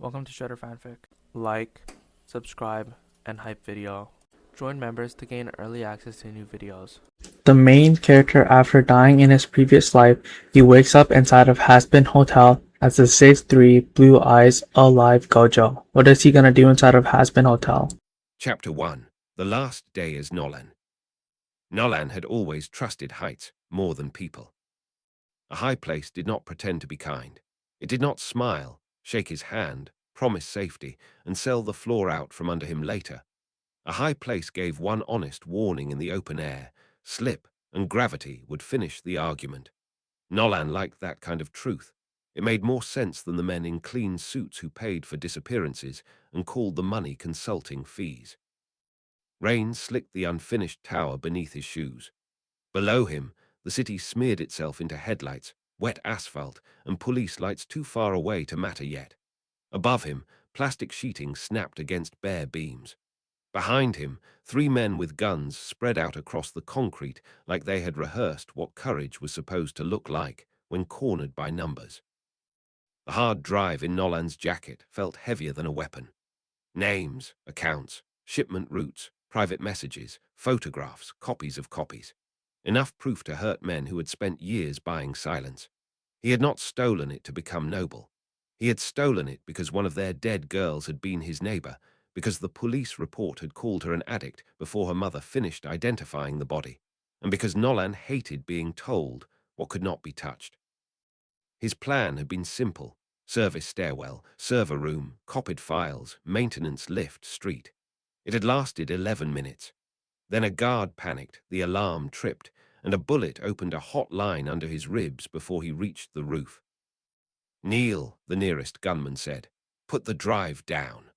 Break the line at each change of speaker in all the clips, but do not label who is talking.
Welcome to Shredder Fanfic. Like, subscribe, and hype video. Join members to gain early access to new videos. The main character, after dying in his previous life, he wakes up inside of Hazbin Hotel as the 6'3", blue eyes, alive Gojo. What is he gonna do inside of Hazbin Hotel?
Chapter 1. The Last Day as Nolan. Nolan had always trusted heights more than people. A high place did not pretend to be kind. It did not smile, shake his hand, promise safety, and sell the floor out from under him later. A high place gave one honest warning in the open air: slip, and gravity would finish the argument. Nolan liked that kind of truth. It made more sense than the men in clean suits who paid for disappearances and called the money consulting fees. Rain slicked the unfinished tower beneath his shoes. Below him, the city smeared itself into headlights, wet asphalt, and police lights too far away to matter yet. Above him, plastic sheeting snapped against bare beams. Behind him, three men with guns spread out across the concrete like they had rehearsed what courage was supposed to look like when cornered by numbers. The hard drive in Nolan's jacket felt heavier than a weapon. Names, accounts, shipment routes, private messages, photographs, copies of copies. Enough proof to hurt men who had spent years buying silence. He had not stolen it to become noble. He had stolen it because one of their dead girls had been his neighbor, because the police report had called her an addict before her mother finished identifying the body, and because Nolan hated being told what could not be touched. His plan had been simple: service stairwell, server room, copied files, maintenance lift, street. It had lasted 11 minutes. Then a guard panicked, the alarm tripped, and a bullet opened a hot line under his ribs before he reached the roof. "Kneel," the nearest gunman said. "Put the drive down."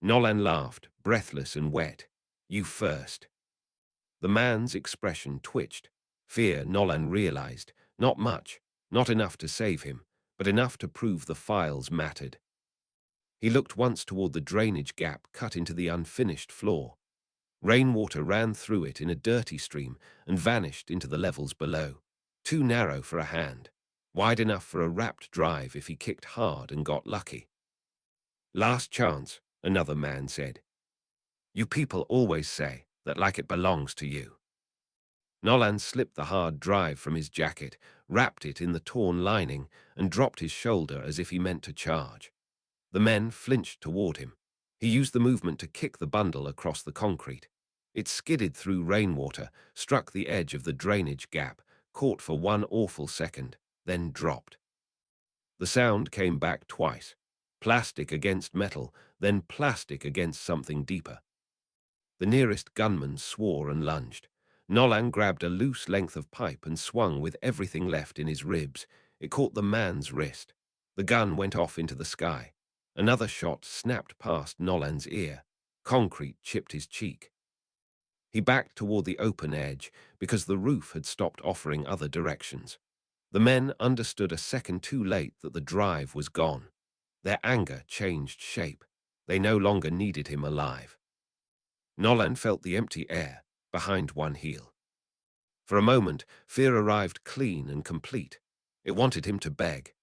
Nolan laughed, breathless and wet. "You first." The man's expression twitched. Fear, Nolan realized. Not much, not enough to save him, but enough to prove the files mattered. He looked once toward the drainage gap cut into the unfinished floor. Rainwater ran through it in a dirty stream and vanished into the levels below. Too narrow for a hand, wide enough for a wrapped drive if he kicked hard and got lucky. "Last chance," another man said. "You people always say that like it belongs to you." Nolan slipped the hard drive from his jacket, wrapped it in the torn lining, and dropped his shoulder as if he meant to charge. The men flinched toward him. He used the movement to kick the bundle across the concrete. It skidded through rainwater, struck the edge of the drainage gap, caught for one awful second, then dropped. The sound came back twice. Plastic against metal, then plastic against something deeper. The nearest gunman swore and lunged. Nolan grabbed a loose length of pipe and swung with everything left in his ribs. It caught the man's wrist. The gun went off into the sky. Another shot snapped past Nolan's ear. Concrete chipped his cheek. He backed toward the open edge because the roof had stopped offering other directions. The men understood a second too late that the drive was gone. Their anger changed shape. They no longer needed him alive. Nolan felt the empty air behind one heel. For a moment, fear arrived clean and complete. It wanted him to beg.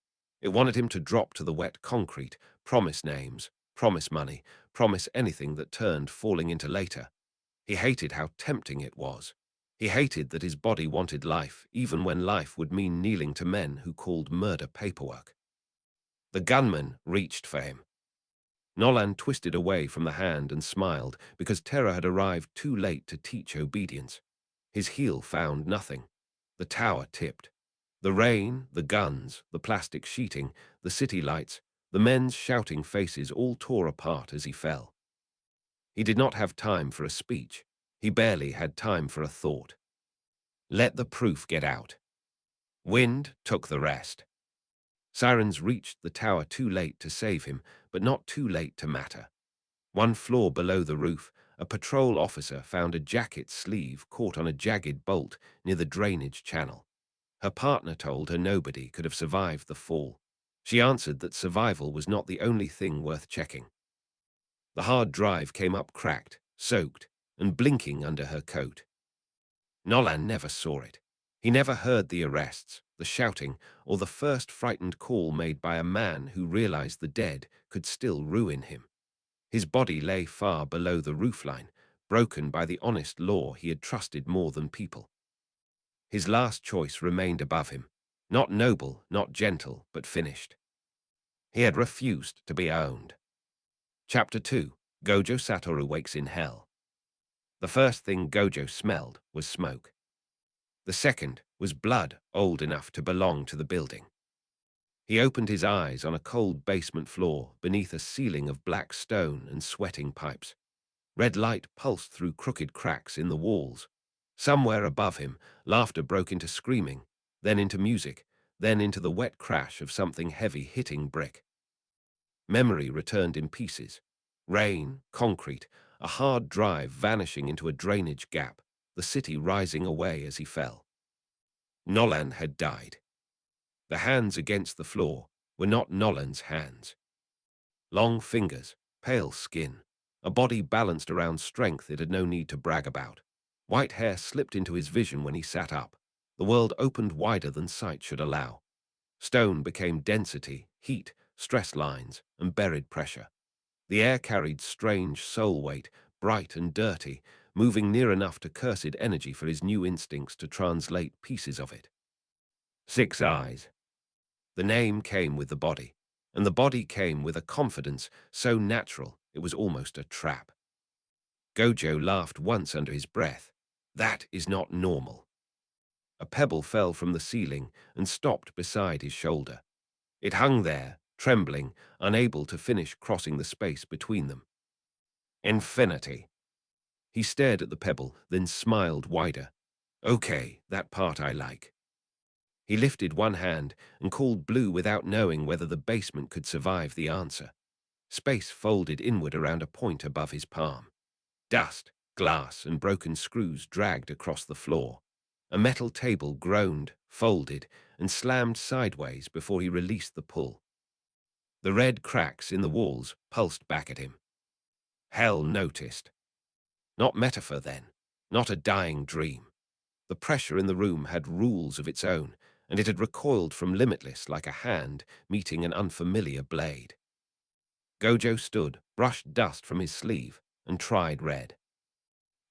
It wanted him to drop to the wet concrete, promise names, promise money, promise anything that turned falling into later. He hated how tempting it was. He hated that his body wanted life, even when life would mean kneeling to men who called murder paperwork. The gunman reached for him. Nolan twisted away from the hand and smiled because terror had arrived too late to teach obedience. His heel found nothing. The tower tipped. The rain, the guns, the plastic sheeting, the city lights, the men's shouting faces all tore apart as he fell. He did not have time for a speech. He barely had time for a thought. Let the proof get out. Wind took the rest. Sirens reached the tower too late to save him, but not too late to matter. One floor below the roof, a patrol officer found a jacket sleeve caught on a jagged bolt near the drainage channel. Her partner told her nobody could have survived the fall. She answered that survival was not the only thing worth checking. The hard drive came up cracked, soaked, and blinking under her coat. Nolan never saw it. He never heard the arrests, the shouting, or the first frightened call made by a man who realized the dead could still ruin him. His body lay far below the roofline, broken by the honest law he had trusted more than people. His last choice remained above him, not noble, not gentle, but finished. He had refused to be owned. Chapter 2. Gojo Satoru Wakes in Hell. The first thing Gojo smelled was smoke. The second was blood old enough to belong to the building. He opened his eyes on a cold basement floor beneath a ceiling of black stone and sweating pipes. Red light pulsed through crooked cracks in the walls. Somewhere above him, laughter broke into screaming, then into music, then into the wet crash of something heavy hitting brick. Memory returned in pieces. Rain, concrete, a hard drive vanishing into a drainage gap, the city rising away as he fell. Nolan had died. The hands against the floor were not Nolan's hands. Long fingers, pale skin, a body balanced around strength it had no need to brag about. White hair slipped into his vision when he sat up. The world opened wider than sight should allow. Stone became density, heat, stress lines, and buried pressure. The air carried strange soul weight, bright and dirty, moving near enough to cursed energy for his new instincts to translate pieces of it. 6 eyes. The name came with the body, and the body came with a confidence so natural it was almost a trap. Gojo laughed once under his breath. That is not normal. A pebble fell from the ceiling and stopped beside his shoulder. It hung there, trembling, unable to finish crossing the space between them. Infinity. He stared at the pebble, then smiled wider. Okay, that part I like. He lifted one hand and called blue without knowing whether the basement could survive the answer. Space folded inward around a point above his palm. Dust, glass, and broken screws dragged across the floor. A metal table groaned, folded, and slammed sideways before he released the pull. The red cracks in the walls pulsed back at him. Hell noticed. Not metaphor then, not a dying dream. The pressure in the room had rules of its own, and it had recoiled from limitless like a hand meeting an unfamiliar blade. Gojo stood, brushed dust from his sleeve, and tried red.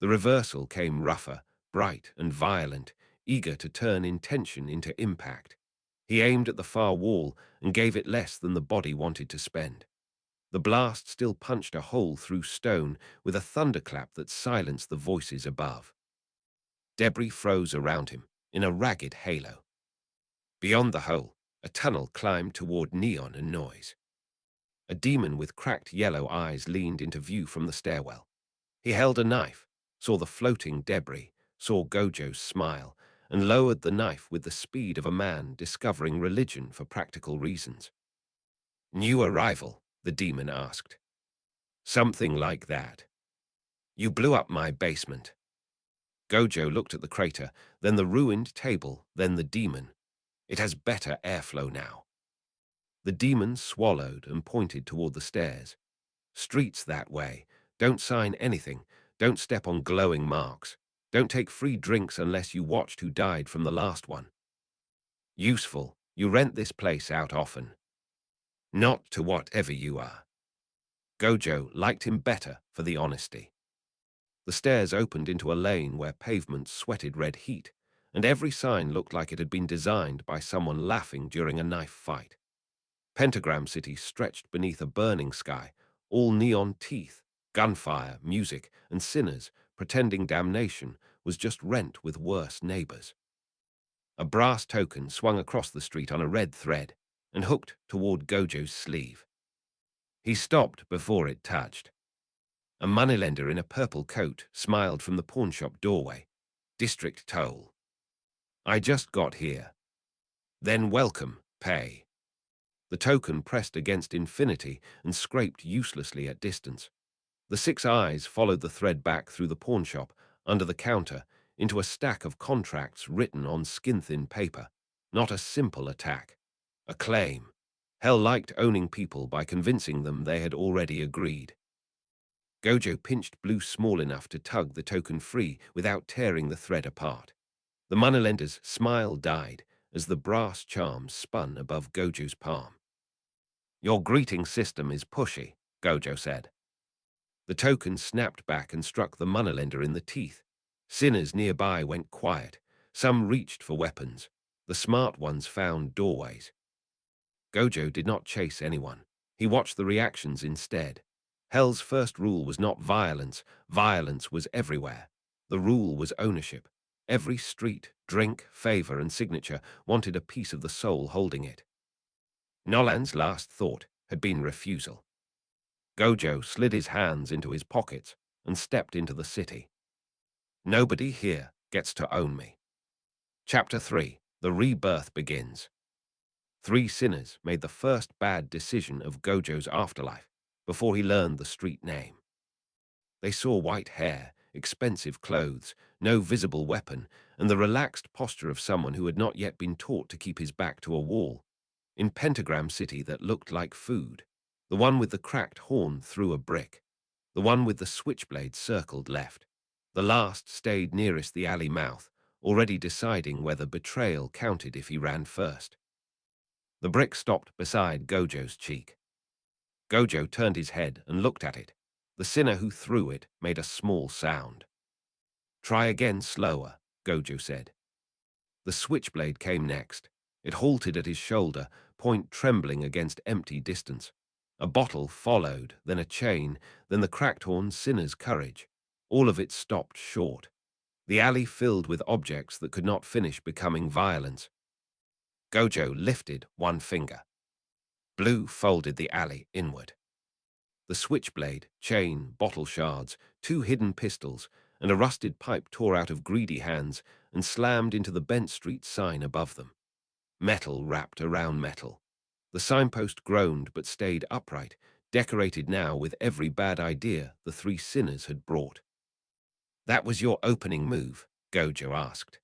The reversal came rougher, bright and violent, eager to turn intention into impact. He aimed at the far wall and gave it less than the body wanted to spend. The blast still punched a hole through stone with a thunderclap that silenced the voices above. Debris froze around him, in a ragged halo. Beyond the hole, a tunnel climbed toward neon and noise. A demon with cracked yellow eyes leaned into view from the stairwell. He held a knife, saw the floating debris, saw Gojo's smile, and lowered the knife with the speed of a man discovering religion for practical reasons. New arrival, the demon asked. Something like that. You blew up my basement. Gojo looked at the crater, then the ruined table, then the demon. It has better airflow now. The demon swallowed and pointed toward the stairs. Streets that way. Don't sign anything. Don't step on glowing marks. Don't take free drinks unless you watched who died from the last one. Useful. You rent this place out often. Not to whatever you are. Gojo liked him better for the honesty. The stairs opened into a lane where pavement sweated red heat, and every sign looked like it had been designed by someone laughing during a knife fight. Pentagram City stretched beneath a burning sky, all neon teeth, gunfire, music, and sinners pretending damnation was just rent with worse neighbors. A brass token swung across the street on a red thread and hooked toward Gojo's sleeve. He stopped before it touched. A moneylender in a purple coat smiled from the pawnshop doorway. District toll. I just got here. Then welcome, pay. The token pressed against infinity and scraped uselessly at distance. The 6 eyes followed the thread back through the pawnshop, under the counter, into a stack of contracts written on skin-thin paper. Not a simple attack. A claim. Hell liked owning people by convincing them they had already agreed. Gojo pinched blue small enough to tug the token free without tearing the thread apart. The moneylender's smile died, as the brass charm spun above Gojo's palm. "Your greeting system is pushy," Gojo said. The token snapped back and struck the moneylender in the teeth. Sinners nearby went quiet. Some reached for weapons. The smart ones found doorways. Gojo did not chase anyone. He watched the reactions instead. Hell's first rule was not violence. Violence was everywhere. The rule was ownership. Every street, drink, favor, and signature wanted a piece of the soul holding it. Nolan's last thought had been refusal. Gojo slid his hands into his pockets and stepped into the city. Nobody here gets to own me. Chapter 3. The Rebirth Begins. 3 sinners made the first bad decision of Gojo's afterlife before he learned the street name. They saw white hair, expensive clothes, no visible weapon, and the relaxed posture of someone who had not yet been taught to keep his back to a wall. In Pentagram City that looked like food. The one with the cracked horn threw a brick. The one with the switchblade circled left. The last stayed nearest the alley mouth, already deciding whether betrayal counted if he ran first. The brick stopped beside Gojo's cheek. Gojo turned his head and looked at it. The sinner who threw it made a small sound. "Try again slower," Gojo said. The switchblade came next. It halted at his shoulder, point trembling against empty distance. A bottle followed, then a chain, then the cracked horn sinner's courage. All of it stopped short. The alley filled with objects that could not finish becoming violence. Gojo lifted one finger. Blue folded the alley inward. The switchblade, chain, bottle shards, 2 hidden pistols, and a rusted pipe tore out of greedy hands and slammed into the Bent Street sign above them. Metal wrapped around metal. The signpost groaned but stayed upright, decorated now with every bad idea the 3 sinners had brought. "That was your opening move?" Gojo asked.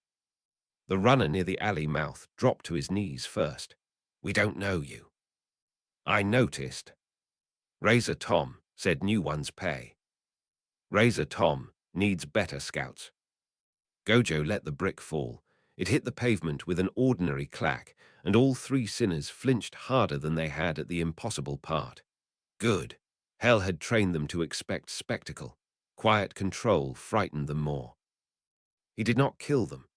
The runner near the alley mouth dropped to his knees first. "We don't know you." "I noticed." "Razor Tom said new ones pay." "Razor Tom needs better scouts." Gojo let the brick fall. It hit the pavement with an ordinary clack, and all 3 sinners flinched harder than they had at the impossible part. Good. Hell had trained them to expect spectacle. Quiet control frightened them more. He did not kill them.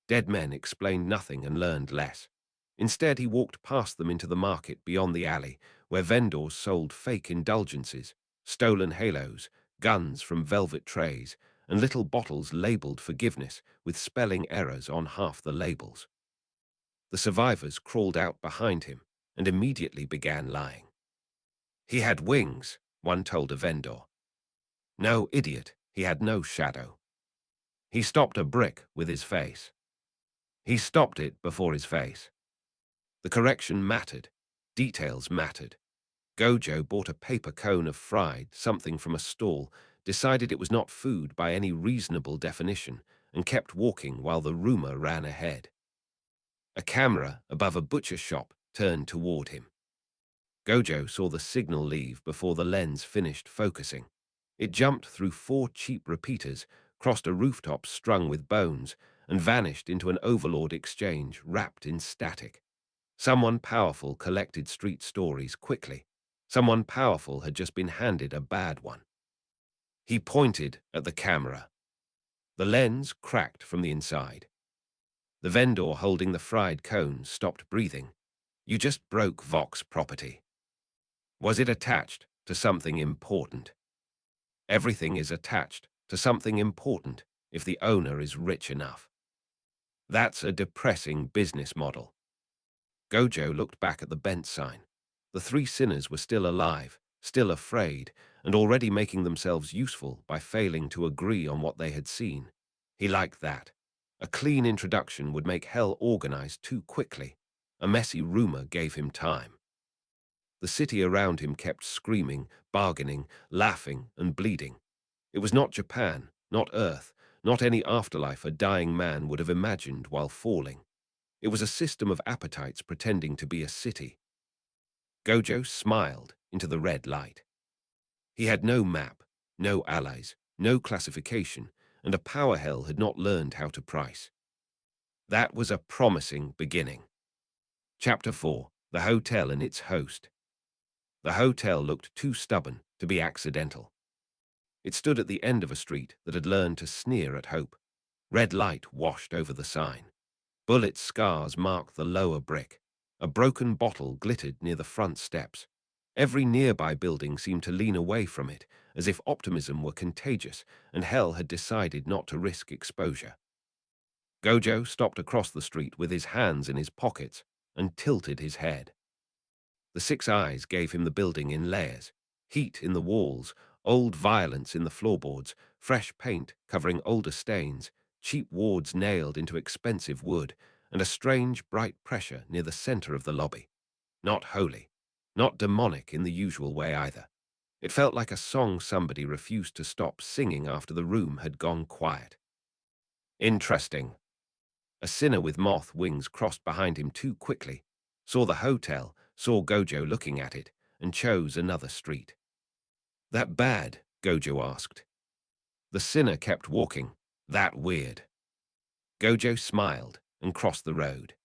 Dead men explained nothing and learned less. Instead, he walked past them into the market beyond the alley, where vendors sold fake indulgences, stolen halos, guns from velvet trays, and little bottles labeled forgiveness with spelling errors on half the labels. The survivors crawled out behind him and immediately began lying. "He had wings," one told a vendor. "No, idiot, he had no shadow." "He stopped a brick with his face." "He stopped it before his face." The correction mattered. Details mattered. Gojo bought a paper cone of fried something from a stall, decided it was not food by any reasonable definition, and kept walking while the rumor ran ahead. A camera above a butcher shop turned toward him. Gojo saw the signal leave before the lens finished focusing. It jumped through 4 cheap repeaters, crossed a rooftop strung with bones, and vanished into an overlord exchange wrapped in static. Someone powerful collected street stories quickly. Someone powerful had just been handed a bad one. He pointed at the camera. The lens cracked from the inside. The vendor holding the fried cone stopped breathing. "You just broke Vox property." "Was it attached to something important?" "Everything is attached to something important if the owner is rich enough." "That's a depressing business model." Gojo looked back at the bent sign. The 3 sinners were still alive, still afraid, and already making themselves useful by failing to agree on what they had seen. He liked that. A clean introduction would make hell organize too quickly. A messy rumor gave him time. The city around him kept screaming, bargaining, laughing, and bleeding. It was not Japan, not Earth, not any afterlife a dying man would have imagined while falling. It was a system of appetites pretending to be a city. Gojo smiled into the red light. He had no map, no allies, no classification, and a power hell had not learned how to price. That was a promising beginning. Chapter 4. The Hotel and its Host. The hotel looked too stubborn to be accidental. It stood at the end of a street that had learned to sneer at hope. Red light washed over the sign. Bullet scars marked the lower brick. A broken bottle glittered near the front steps. Every nearby building seemed to lean away from it, as if optimism were contagious and hell had decided not to risk exposure. Gojo stopped across the street with his hands in his pockets and tilted his head. The six eyes gave him the building in layers: heat in the walls, old violence in the floorboards, fresh paint covering older stains, cheap wards nailed into expensive wood, and a strange, bright pressure near the center of the lobby. Not holy, not demonic in the usual way either. It felt like a song somebody refused to stop singing after the room had gone quiet. Interesting. A sinner with moth wings crossed behind him too quickly, saw the hotel, saw Gojo looking at it, and chose another street. That bad? Gojo asked. The sinner kept walking. That weird. Gojo smiled and crossed the road.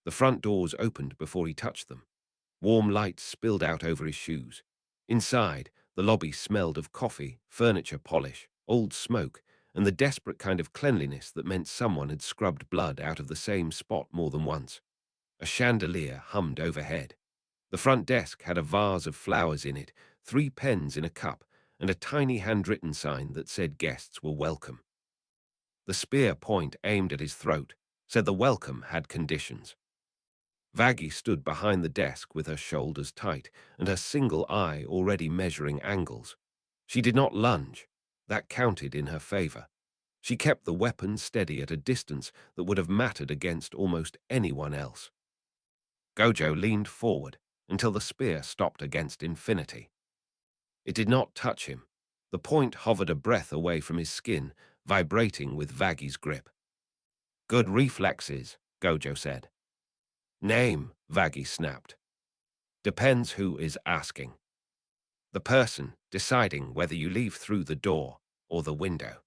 The front doors opened before he touched them. Warm light spilled out over his shoes. Inside, the lobby smelled of coffee, furniture polish, old smoke, and the desperate kind of cleanliness that meant someone had scrubbed blood out of the same spot more than once. A chandelier hummed overhead. The front desk had a vase of flowers in it, 3 pens in a cup, and a tiny handwritten sign that said guests were welcome. The spear point aimed at his throat said the welcome had conditions. Vaggie stood behind the desk with her shoulders tight and her single eye already measuring angles. She did not lunge. That counted in her favor. She kept the weapon steady at a distance that would have mattered against almost anyone else. Gojo leaned forward until the spear stopped against infinity. It did not touch him. The point hovered a breath away from his skin, vibrating with Vaggie's grip. Good reflexes, Gojo said. Name, Vaggie snapped. Depends who is asking. The person deciding whether you leave through the door or the window.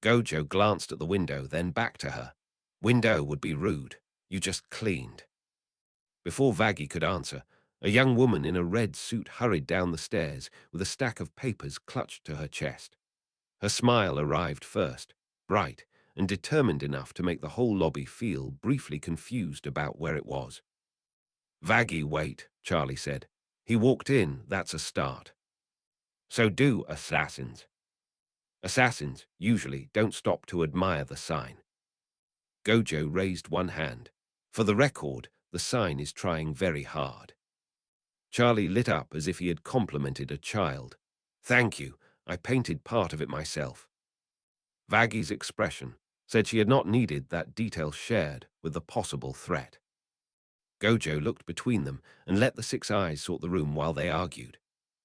Gojo glanced at the window, then back to her. Window would be rude. You just cleaned. Before Vaggie could answer, a young woman in a red suit hurried down the stairs with a stack of papers clutched to her chest. Her smile arrived first, bright and determined enough to make the whole lobby feel briefly confused about where it was. Vaggie, wait, Charlie said. He walked in, that's a start. So do assassins. Assassins, usually, don't stop to admire the sign. Gojo raised one hand. For the record, the sign is trying very hard. Charlie lit up as if he had complimented a child. Thank you, I painted part of it myself. Vaggie's expression said she had not needed that detail shared with the possible threat. Gojo looked between them and let the six eyes sort the room while they argued.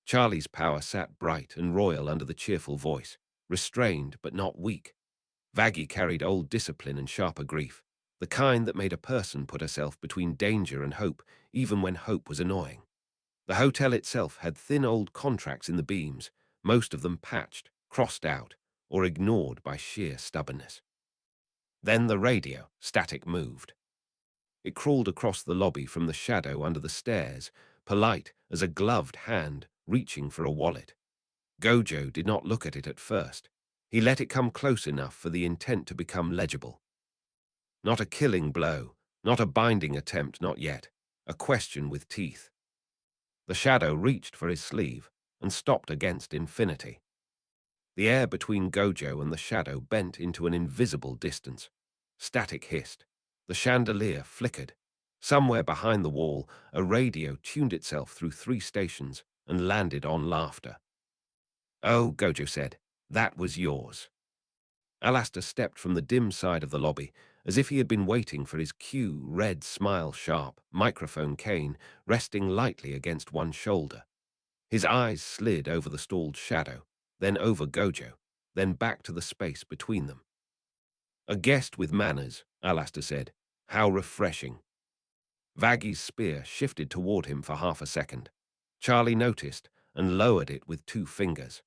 Charlie's power sat bright and royal under the cheerful voice, restrained but not weak. Vaggie carried old discipline and sharper grief, the kind that made a person put herself between danger and hope, even when hope was annoying. The hotel itself had thin old contracts in the beams, most of them patched, crossed out, or ignored by sheer stubbornness. Then the radio, static, moved. It crawled across the lobby from the shadow under the stairs, polite as a gloved hand reaching for a wallet. Gojo did not look at it at first. He let it come close enough for the intent to become legible. Not a killing blow, not a binding attempt, not yet. A question with teeth. The shadow reached for his sleeve and stopped against infinity. The air between Gojo and the shadow bent into an invisible distance. Static hissed. The chandelier flickered. Somewhere behind the wall, a radio tuned itself through 3 stations and landed on laughter. Oh, Gojo said, that was yours. Alastair stepped from the dim side of the lobby, as if he had been waiting for his cue, red, smile-sharp microphone cane resting lightly against one shoulder. His eyes slid over the stalled shadow, then over Gojo, then back to the space between them. A guest with manners, Alastair said. How refreshing. Vaggie's spear shifted toward him for half a second. Charlie noticed and lowered it with 2 fingers.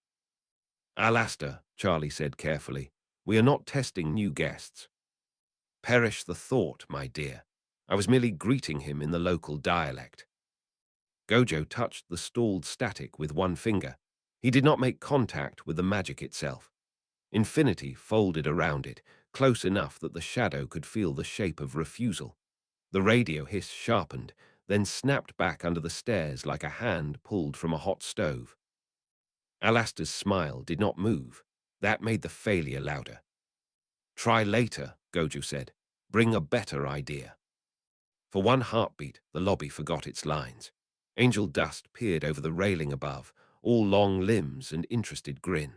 Alastair, Charlie said carefully, we are not testing new guests. Perish the thought, my dear. I was merely greeting him in the local dialect. Gojo touched the stalled static with one finger. He did not make contact with the magic itself. Infinity folded around it, close enough that the shadow could feel the shape of refusal. The radio hiss sharpened, then snapped back under the stairs like a hand pulled from a hot stove. Alastair's smile did not move. That made the failure louder. Try later, Gojo said. Bring a better idea. For one heartbeat, the lobby forgot its lines. Angel Dust peered over the railing above, all long limbs and interested grin.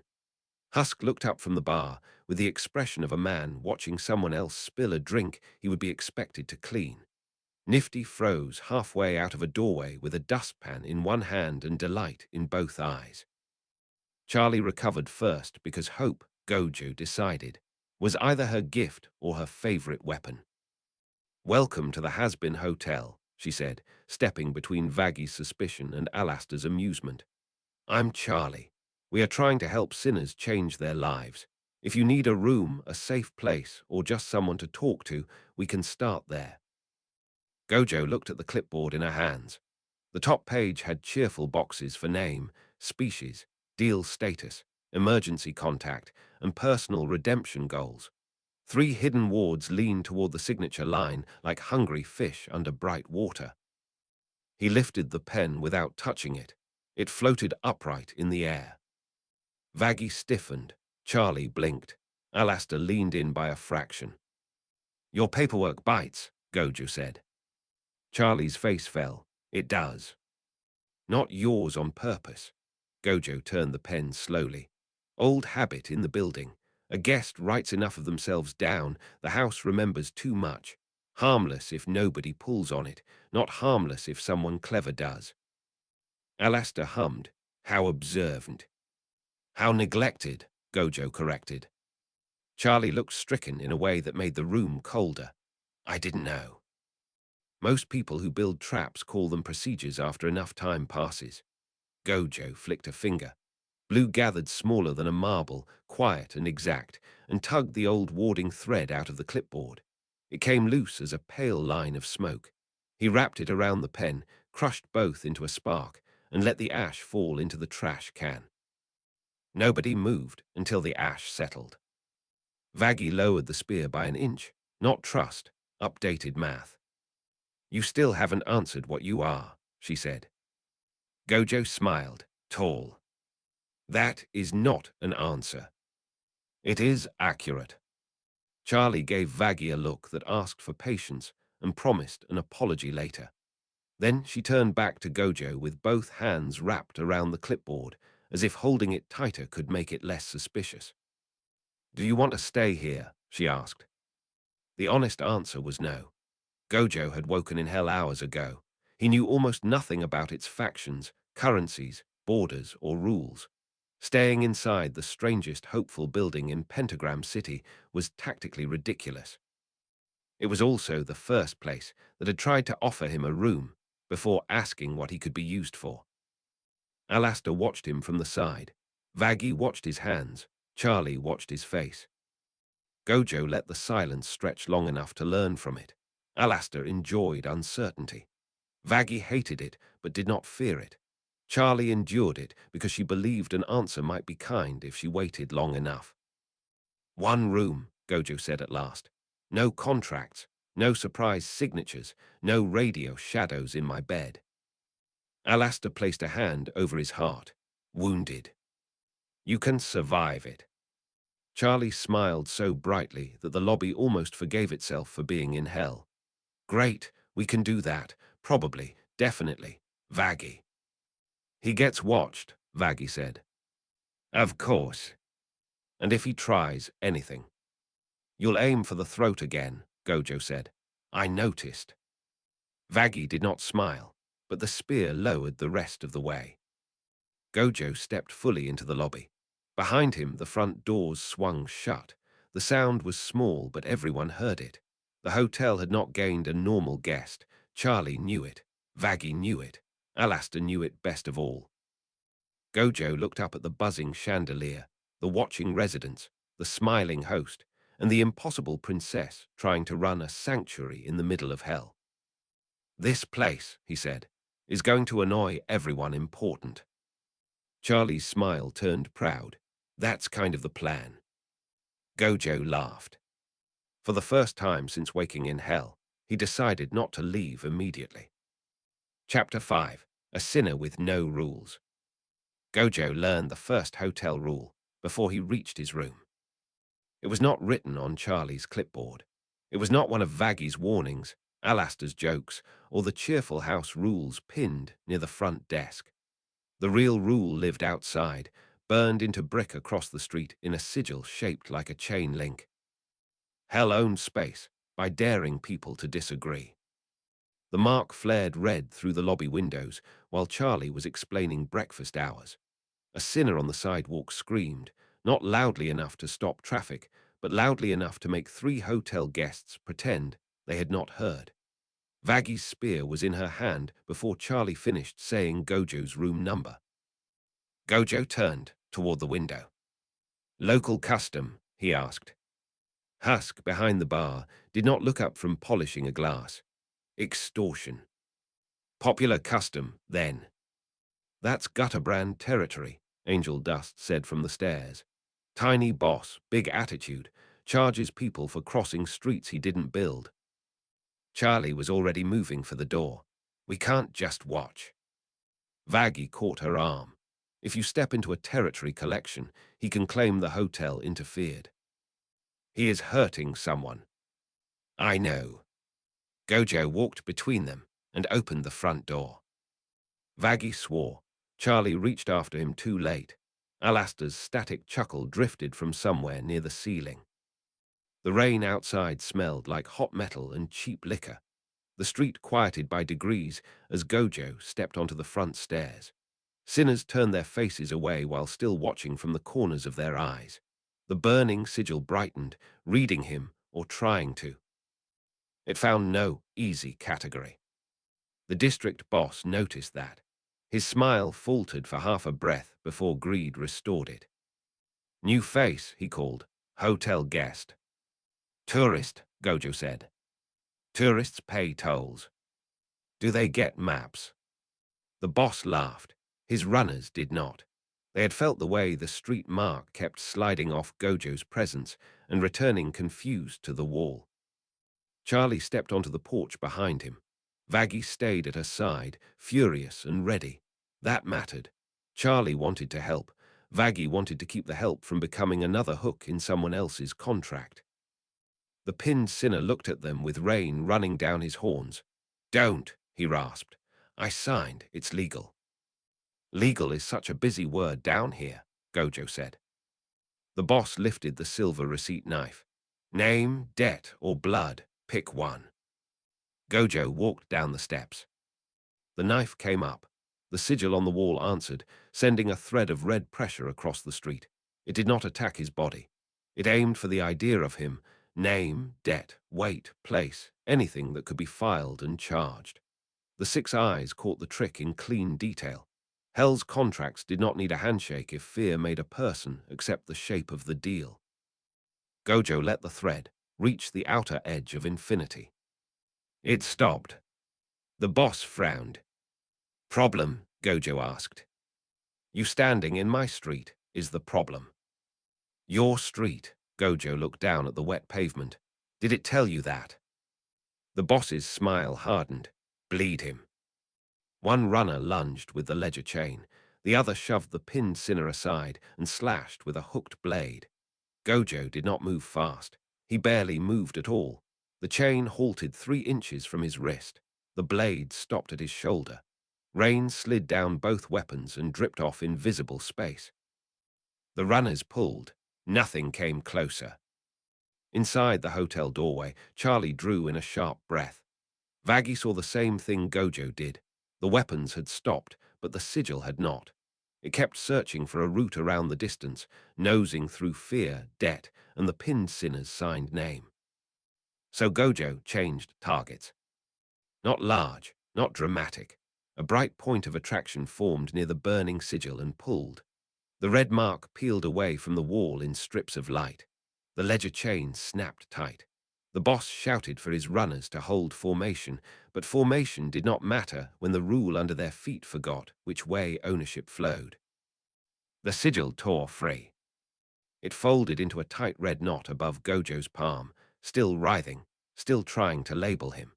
Husk looked up from the bar with the expression of a man watching someone else spill a drink he would be expected to clean. Nifty froze halfway out of a doorway with a dustpan in one hand and delight in both eyes. Charlie recovered first because hope, Gojo decided, was either her gift or her favorite weapon. Welcome to the Hazbin Hotel, she said, stepping between Vaggy's suspicion and Alastair's amusement. I'm Charlie. We are trying to help sinners change their lives. If you need a room, a safe place, or just someone to talk to, we can start there. Gojo looked at the clipboard in her hands. The top page had cheerful boxes for name, species, deal status, emergency contact, and personal redemption goals. 3 hidden wards leaned toward the signature line like hungry fish under bright water. He lifted the pen without touching it. It floated upright in the air. Vaggy stiffened. Charlie blinked. Alastair leaned in by a fraction. Your paperwork bites, Gojo said. Charlie's face fell. It does. Not yours on purpose. Gojo turned the pen slowly. Old habit in the building. A guest writes enough of themselves down, the house remembers too much. Harmless if nobody pulls on it, not harmless if someone clever does. Alastair hummed. How observant. How neglected, Gojo corrected. Charlie looked stricken in a way that made the room colder. I didn't know. Most people who build traps call them procedures after enough time passes. Gojo flicked a finger. Blue gathered smaller than a marble, quiet and exact, and tugged the old warding thread out of the clipboard. It came loose as a pale line of smoke. He wrapped it around the pen, crushed both into a spark, and let the ash fall into the trash can. Nobody moved until the ash settled. Vaggy lowered the spear by an inch. Not trust, updated math. You still haven't answered what you are, she said. Gojo smiled, tall. That is not an answer. It is accurate. Charlie gave Vaggy a look that asked for patience and promised an apology later. Then she turned back to Gojo with both hands wrapped around the clipboard, as if holding it tighter could make it less suspicious. Do you want to stay here? She asked. The honest answer was no. Gojo had woken in hell hours ago. He knew almost nothing about its factions, currencies, borders, or rules. Staying inside the strangest hopeful building in Pentagram City was tactically ridiculous. It was also the first place that had tried to offer him a room before asking what he could be used for. Alastair watched him from the side. Vaggy watched his hands. Charlie watched his face. Gojo let the silence stretch long enough to learn from it. Alastair enjoyed uncertainty. Vaggy hated it, but did not fear it. Charlie endured it because she believed an answer might be kind if she waited long enough. One room, Gojo said at last. No contracts, no surprise signatures, no radio shadows in my bed. Alastair placed a hand over his heart, wounded. You can survive it. Charlie smiled so brightly that the lobby almost forgave itself for being in hell. Great, we can do that. Probably, definitely. Vaggy. He gets watched, Vaggy said. Of course. And if he tries anything. You'll aim for the throat again, Gojo said. I noticed. Vaggy did not smile, but the spear lowered the rest of the way. Gojo stepped fully into the lobby. Behind him, the front doors swung shut. The sound was small, but everyone heard it. The hotel had not gained a normal guest. Charlie knew it. Vaggy knew it. Alastair knew it best of all. Gojo looked up at the buzzing chandelier, the watching residents, the smiling host, and the impossible princess trying to run a sanctuary in the middle of hell. "This place," he said, "is going to annoy everyone important." Charlie's smile turned proud. "That's kind of the plan." Gojo laughed. For the first time since waking in hell, he decided not to leave immediately. Chapter 5. A Sinner with No Rules. Gojo learned the first hotel rule before he reached his room. It was not written on Charlie's clipboard. It was not one of Vaggy's warnings, Alastair's jokes, or the cheerful house rules pinned near the front desk. The real rule lived outside, burned into brick across the street in a sigil shaped like a chain link. Hell owns space by daring people to disagree. The mark flared red through the lobby windows while Charlie was explaining breakfast hours. A sinner on the sidewalk screamed, not loudly enough to stop traffic, but loudly enough to make 3 hotel guests pretend they had not heard. Vaggy's spear was in her hand before Charlie finished saying Gojo's room number. Gojo turned toward the window. "Local custom?" he asked. Husk, behind the bar, did not look up from polishing a glass. "Extortion." "Popular custom, then." "That's gutter-brand territory," Angel Dust said from the stairs. "Tiny boss, big attitude, charges people for crossing streets he didn't build." Charlie was already moving for the door. "We can't just watch." Vaggy caught her arm. "If you step into a territory collection, he can claim the hotel interfered." "He is hurting someone." "I know." Gojo walked between them and opened the front door. Vaggy swore. Charlie reached after him too late. Alastair's static chuckle drifted from somewhere near the ceiling. The rain outside smelled like hot metal and cheap liquor. The street quieted by degrees as Gojo stepped onto the front stairs. Sinners turned their faces away while still watching from the corners of their eyes. The burning sigil brightened, reading him or trying to. It found no easy category. The district boss noticed that. His smile faltered for half a breath before greed restored it. "New face," he called. "Hotel guest." "Tourist," Gojo said. "Tourists pay tolls." "Do they get maps?" The boss laughed. His runners did not. They had felt the way the street mark kept sliding off Gojo's presence and returning confused to the wall. Charlie stepped onto the porch behind him. Vaggy stayed at her side, furious and ready. That mattered. Charlie wanted to help. Vaggy wanted to keep the help from becoming another hook in someone else's contract. The pinned sinner looked at them with rain running down his horns. "Don't," he rasped. "I signed. It's legal." "Legal is such a busy word down here," Gojo said. The boss lifted the silver receipt knife. "Name, debt, or blood. Pick one." Gojo walked down the steps. The knife came up. The sigil on the wall answered, sending a thread of red pressure across the street. It did not attack his body. It aimed for the idea of him: name, debt, weight, place, anything that could be filed and charged. The 6 eyes caught the trick in clean detail. Hell's contracts did not need a handshake if fear made a person accept the shape of the deal. Gojo let the thread reach the outer edge of infinity. It stopped. The boss frowned. "Problem?" Gojo asked. "You standing in my street is the problem." "Your street?" Gojo looked down at the wet pavement. "Did it tell you that?" The boss's smile hardened. "Bleed him." One runner lunged with the ledger chain. The other shoved the pinned sinner aside and slashed with a hooked blade. Gojo did not move fast. He barely moved at all. The chain halted 3 inches from his wrist. The blade stopped at his shoulder. Rain slid down both weapons and dripped off invisible space. The runners pulled. Nothing came closer. Inside the hotel doorway, Charlie drew in a sharp breath. Vaggy saw the same thing Gojo did. The weapons had stopped, but the sigil had not. It kept searching for a route around the distance, nosing through fear, debt, and the pinned sinner's signed name. So Gojo changed targets. Not large, not dramatic. A bright point of attraction formed near the burning sigil and pulled. The red mark peeled away from the wall in strips of light. The ledger chain snapped tight. The boss shouted for his runners to hold formation, but formation did not matter when the rule under their feet forgot which way ownership flowed. The sigil tore free. It folded into a tight red knot above Gojo's palm, still writhing, still trying to label him.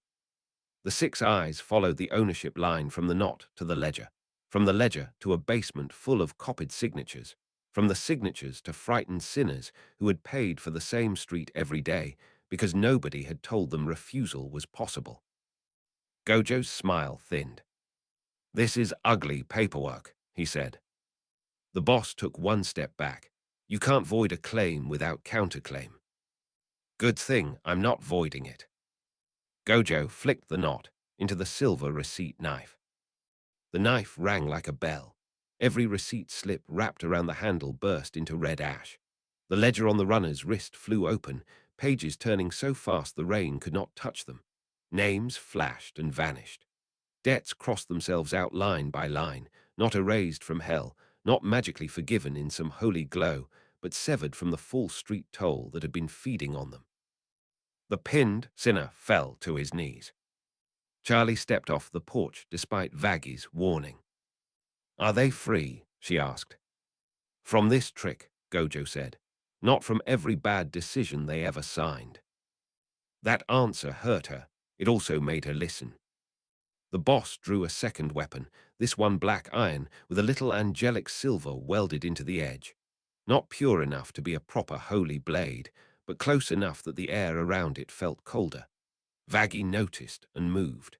The 6 eyes followed the ownership line from the knot to the ledger, from the ledger to a basement full of copied signatures, from the signatures to frightened sinners who had paid for the same street every day because nobody had told them refusal was possible. Gojo's smile thinned. "This is ugly paperwork," he said. The boss took one step back. "You can't void a claim without counterclaim." "Good thing I'm not voiding it." Gojo flicked the knot into the silver receipt knife. The knife rang like a bell. Every receipt slip wrapped around the handle burst into red ash. The ledger on the runner's wrist flew open, pages turning so fast the rain could not touch them. Names flashed and vanished. Debts crossed themselves out line by line, not erased from hell, not magically forgiven in some holy glow, but severed from the full street toll that had been feeding on them. The pinned sinner fell to his knees. Charlie stepped off the porch despite Vaggy's warning. "Are they free?" she asked. "From this trick," Gojo said. "Not from every bad decision they ever signed." That answer hurt her. It also made her listen. The boss drew a second weapon, this one black iron with a little angelic silver welded into the edge. Not pure enough to be a proper holy blade, but close enough that the air around it felt colder. Vaggy noticed and moved.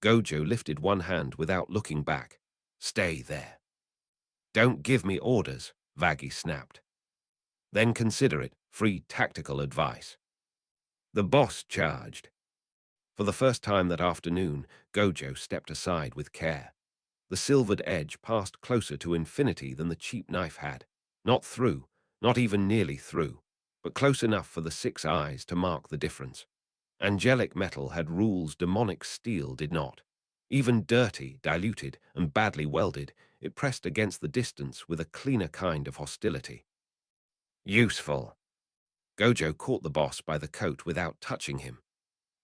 Gojo lifted one hand without looking back. "Stay there." "Don't give me orders," Vaggy snapped. "Then consider it free tactical advice." The boss charged. For the first time that afternoon, Gojo stepped aside with care. The silvered edge passed closer to infinity than the cheap knife had. Not through, not even nearly through, but close enough for the 6 eyes to mark the difference. Angelic metal had rules demonic steel did not. Even dirty, diluted, and badly welded, it pressed against the distance with a cleaner kind of hostility. "Useful." Gojo caught the boss by the coat without touching him.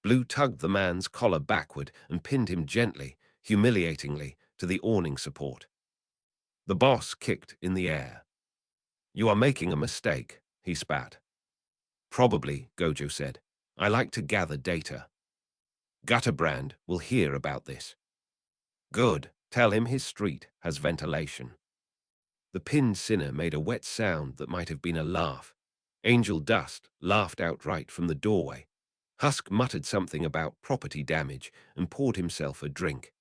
Blue tugged the man's collar backward and pinned him gently, humiliatingly, to the awning support. The boss kicked in the air. "You are making a mistake," he spat. "Probably," Gojo said. "I like to gather data. Gutterbrand will hear about this." "Good. Tell him his street has ventilation." The pinned sinner made a wet sound that might have been a laugh. Angel Dust laughed outright from the doorway. Husk muttered something about property damage and poured himself a drink.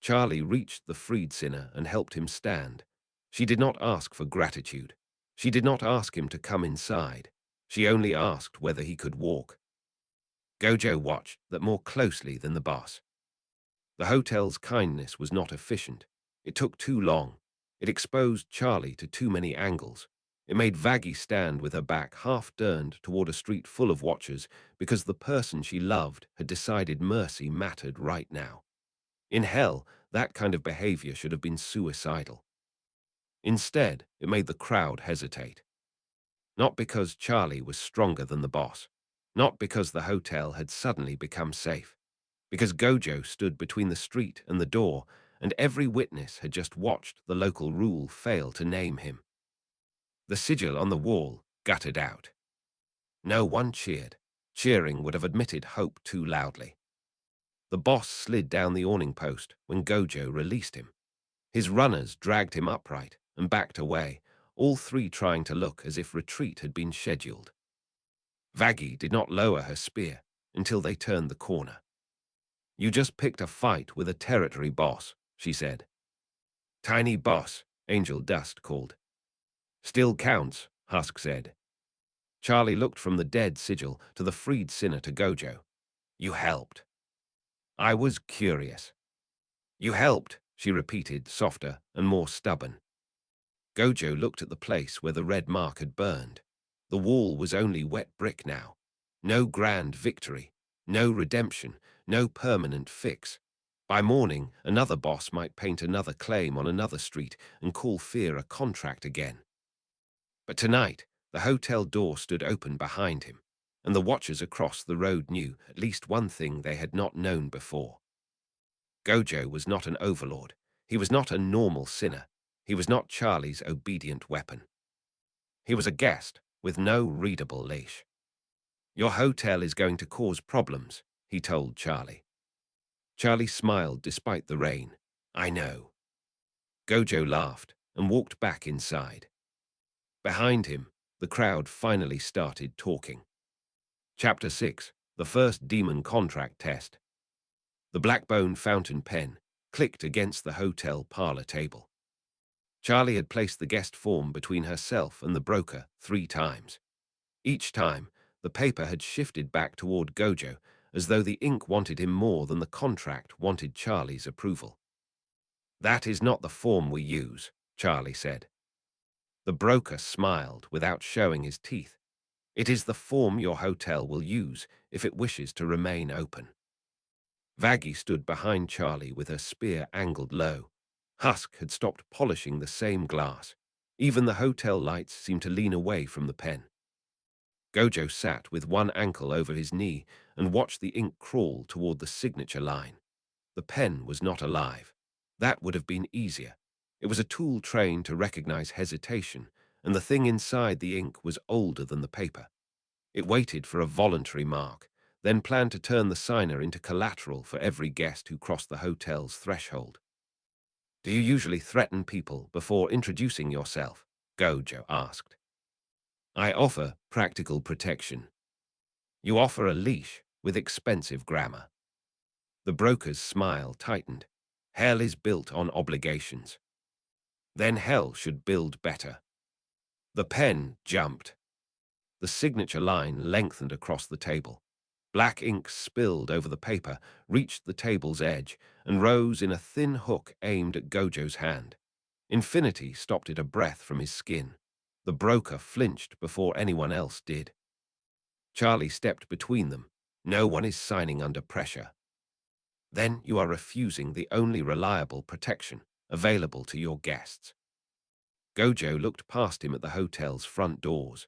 Charlie reached the freed sinner and helped him stand. She did not ask for gratitude. She did not ask him to come inside. She only asked whether he could walk. Gojo watched that more closely than the boss. The hotel's kindness was not efficient. It took too long. It exposed Charlie to too many angles. It made Vaggy stand with her back half-turned toward a street full of watchers because the person she loved had decided mercy mattered right now. In hell, that kind of behavior should have been suicidal. Instead, it made the crowd hesitate. Not because Charlie was stronger than the boss. Not because the hotel had suddenly become safe. Because Gojo stood between the street and the door, and every witness had just watched the local rule fail to name him. The sigil on the wall guttered out. No one cheered. Cheering would have admitted hope too loudly. The boss slid down the awning post when Gojo released him. His runners dragged him upright and backed away, all 3 trying to look as if retreat had been scheduled. Vaggy did not lower her spear until they turned the corner. "You just picked a fight with a territory boss," she said. "Tiny boss," Angel Dust called. "Still counts," Husk said. Charlie looked from the dead sigil to the freed sinner to Gojo. "You helped." "I was curious." "You helped," she repeated, softer and more stubborn. Gojo looked at the place where the red mark had burned. The wall was only wet brick now. No grand victory, no redemption, no permanent fix. By morning, another boss might paint another claim on another street and call fear a contract again. But tonight, The hotel door stood open behind him, and the watchers across the road knew at least one thing they had not known before. Gojo was not an overlord. He was not a normal sinner. He was not Charlie's obedient weapon. He was a guest with no readable leash. "Your hotel is going to cause problems," he told Charlie. Charlie smiled despite the rain. "I know." Gojo laughed and walked back inside. Behind him, the crowd finally started talking. Chapter 6, The First Demon Contract Test. The Blackbone fountain pen clicked against the hotel parlor table. Charlie had placed the guest form between herself and the broker 3 times. Each time, the paper had shifted back toward Gojo, as though the ink wanted him more than the contract wanted Charlie's approval. "That is not the form we use," Charlie said. The broker smiled without showing his teeth. "It is the form your hotel will use if it wishes to remain open." Vaggie stood behind Charlie with her spear angled low. Husk had stopped polishing the same glass. Even the hotel lights seemed to lean away from the pen. Gojo sat with one ankle over his knee and watched the ink crawl toward the signature line. The pen was not alive. That would have been easier. It was a tool trained to recognize hesitation, and the thing inside the ink was older than the paper. It waited for a voluntary mark, then planned to turn the signer into collateral for every guest who crossed the hotel's threshold. "Do you usually threaten people before introducing yourself?" Gojo asked. "I offer practical protection. You offer a leash with expensive grammar." The broker's smile tightened. "Hell is built on obligations. Then hell should build better." The pen jumped. The signature line lengthened across the table. Black ink spilled over the paper, reached the table's edge, and rose in a thin hook aimed at Gojo's hand. Infinity stopped it a breath from his skin. The broker flinched before anyone else did. Charlie stepped between them. "No one is signing under pressure." "Then you are refusing the only reliable protection available to your guests." Gojo looked past him at the hotel's front doors.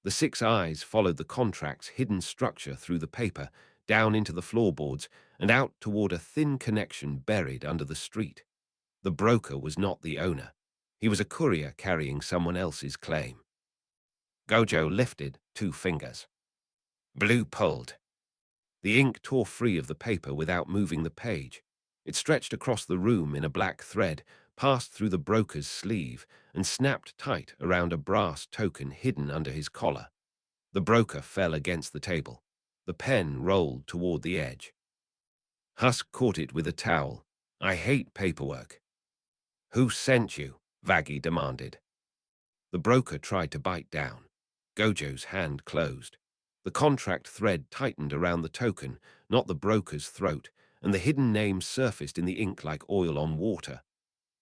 The 6 eyes followed the contract's hidden structure through the paper, down into the floorboards, and out toward a thin connection buried under the street. The broker was not the owner. He was a courier carrying someone else's claim. Gojo lifted 2 fingers. Blue pulled. The ink tore free of the paper without moving the page. It stretched across the room in a black thread, passed through the broker's sleeve, and snapped tight around a brass token hidden under his collar. The broker fell against the table. The pen rolled toward the edge. Husk caught it with a towel. "I hate paperwork." "Who sent you?" Vaggie demanded. The broker tried to bite down. Gojo's hand closed. The contract thread tightened around the token, not the broker's throat, and the hidden name surfaced in the ink like oil on water.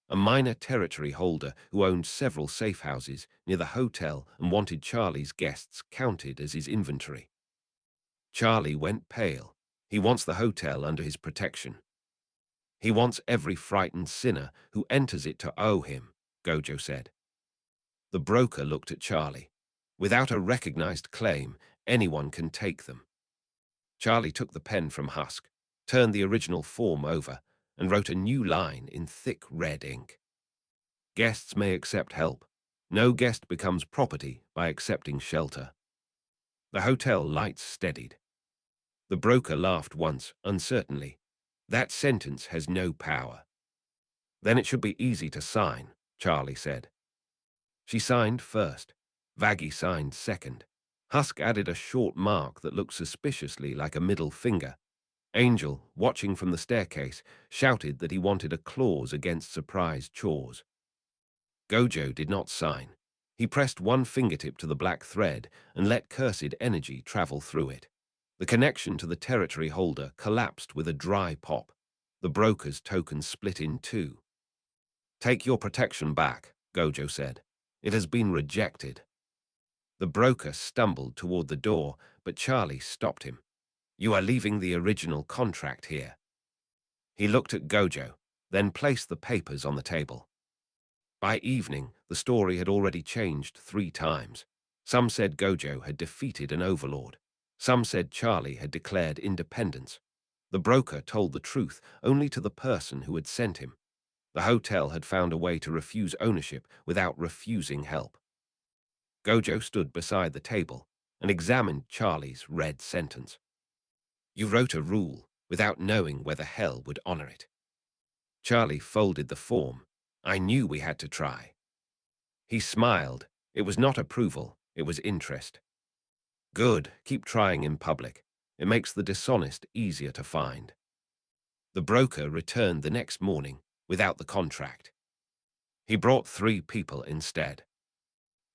A minor territory holder who owned several safe houses near the hotel and wanted Charlie's guests counted as his inventory. Charlie went pale. He wants the hotel under his protection. He wants every frightened sinner who enters it to owe him, Gojo said. The broker looked at Charlie. Without a recognized claim, anyone can take them. Charlie took the pen from Husk, turned the original form over, and wrote a new line in thick red ink. "Guests may accept help. No guest becomes property by accepting shelter." The hotel lights steadied. The broker laughed once, uncertainly. "That sentence has no power." "Then it should be easy to sign," Charlie said. She signed first. Vaggie signed second. Husk added a short mark that looked suspiciously like a middle finger. Angel, watching from the staircase, shouted that he wanted a clause against surprise chores. Gojo did not sign. He pressed one fingertip to the black thread and let cursed energy travel through it. The connection to the territory holder collapsed with a dry pop. The broker's token split in 2. "Take your protection back," Gojo said. "It has been rejected." The broker stumbled toward the door, but Charlie stopped him. "You are leaving the original contract here." He looked at Gojo, then placed the papers on the table. By evening, the story had already changed 3 times. Some said Gojo had defeated an overlord. Some said Charlie had declared independence. The broker told the truth only to the person who had sent him. The hotel had found a way to refuse ownership without refusing help. Gojo stood beside the table and examined Charlie's red sentence. You wrote a rule without knowing whether hell would honor it. Charlie folded the form. I knew we had to try. He smiled. It was not approval, it was interest. Good, keep trying in public. It makes the dishonest easier to find. The broker returned the next morning without the contract. He brought 3 people instead.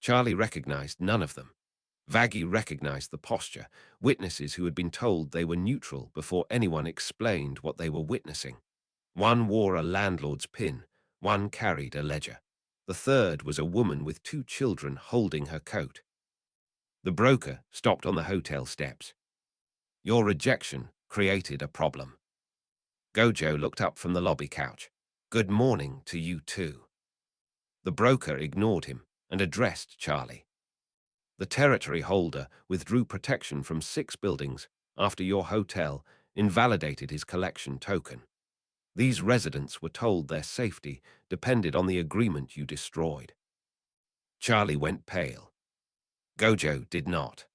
Charlie recognized none of them. Vaggie recognized the posture, witnesses who had been told they were neutral before anyone explained what they were witnessing. One wore a landlord's pin, one carried a ledger. The third was a woman with 2 children holding her coat. The broker stopped on the hotel steps. Your rejection created a problem. Gojo looked up from the lobby couch. Good morning to you too. The broker ignored him and addressed Charlie. The territory holder withdrew protection from 6 buildings after your hotel invalidated his collection token. These residents were told their safety depended on the agreement you destroyed. Charlie went pale. Gojo did not.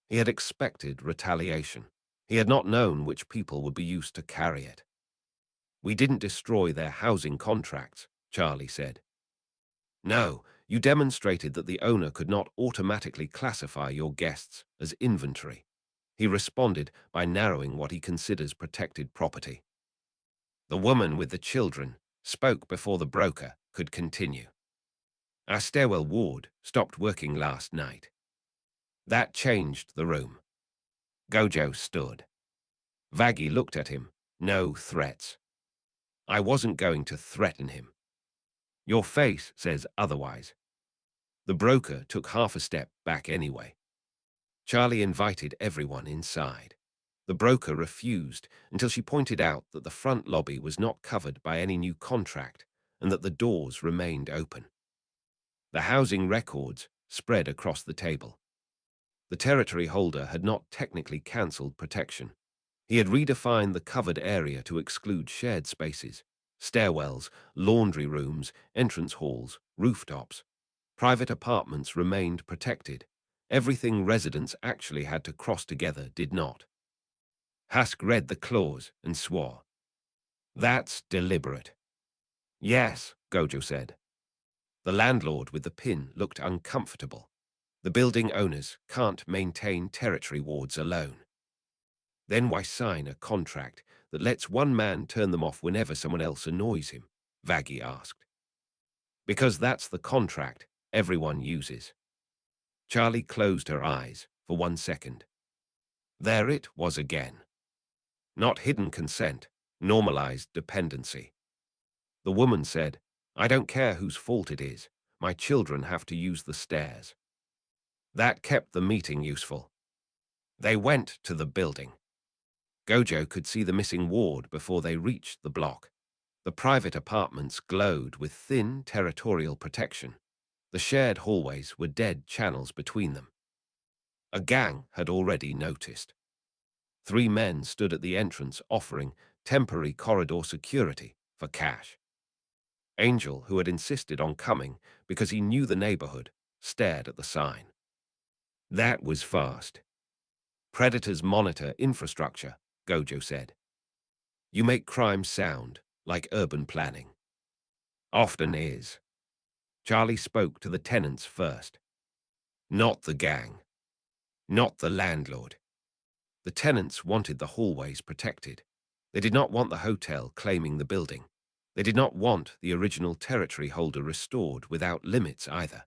He had expected retaliation. He had not known which people would be used to carry it. We didn't destroy their housing contracts, Charlie said. No, you demonstrated that the owner could not automatically classify your guests as inventory. He responded by narrowing what he considers protected property. The woman with the children spoke before the broker could continue. Our stairwell ward stopped working last night. That changed the room. Gojo stood. Vaggie looked at him. No threats. I wasn't going to threaten him. Your face says otherwise. The broker took half a step back anyway. Charlie invited everyone inside. The broker refused until she pointed out that the front lobby was not covered by any new contract and that the doors remained open. The housing records spread across the table. The territory holder had not technically cancelled protection. He had redefined the covered area to exclude shared spaces, stairwells, laundry rooms, entrance halls, rooftops. Private apartments remained protected. Everything residents actually had to cross together did not. Hask read the clause and swore. That's deliberate. Yes, Gojo said. The landlord with the pin looked uncomfortable. The building owners can't maintain territory wards alone. Then why sign a contract that lets one man turn them off whenever someone else annoys him? Vaggie asked. Because that's the contract everyone uses. Charlie closed her eyes for 1 second. There it was again. Not hidden consent, normalized dependency. The woman said, I don't care whose fault it is. My children have to use the stairs. That kept the meeting useful. They went to the building. Gojo could see the missing ward before they reached the block. The private apartments glowed with thin territorial protection. The shared hallways were dead channels between them. A gang had already noticed. 3 men stood at the entrance offering temporary corridor security for cash. Angel, who had insisted on coming because he knew the neighborhood, stared at the sign. That was fast. Predators monitor infrastructure, Gojo said. You make crime sound like urban planning. Often is. Charlie spoke to the tenants first. Not the gang. Not the landlord. The tenants wanted the hallways protected. They did not want the hotel claiming the building. They did not want the original territory holder restored without limits either.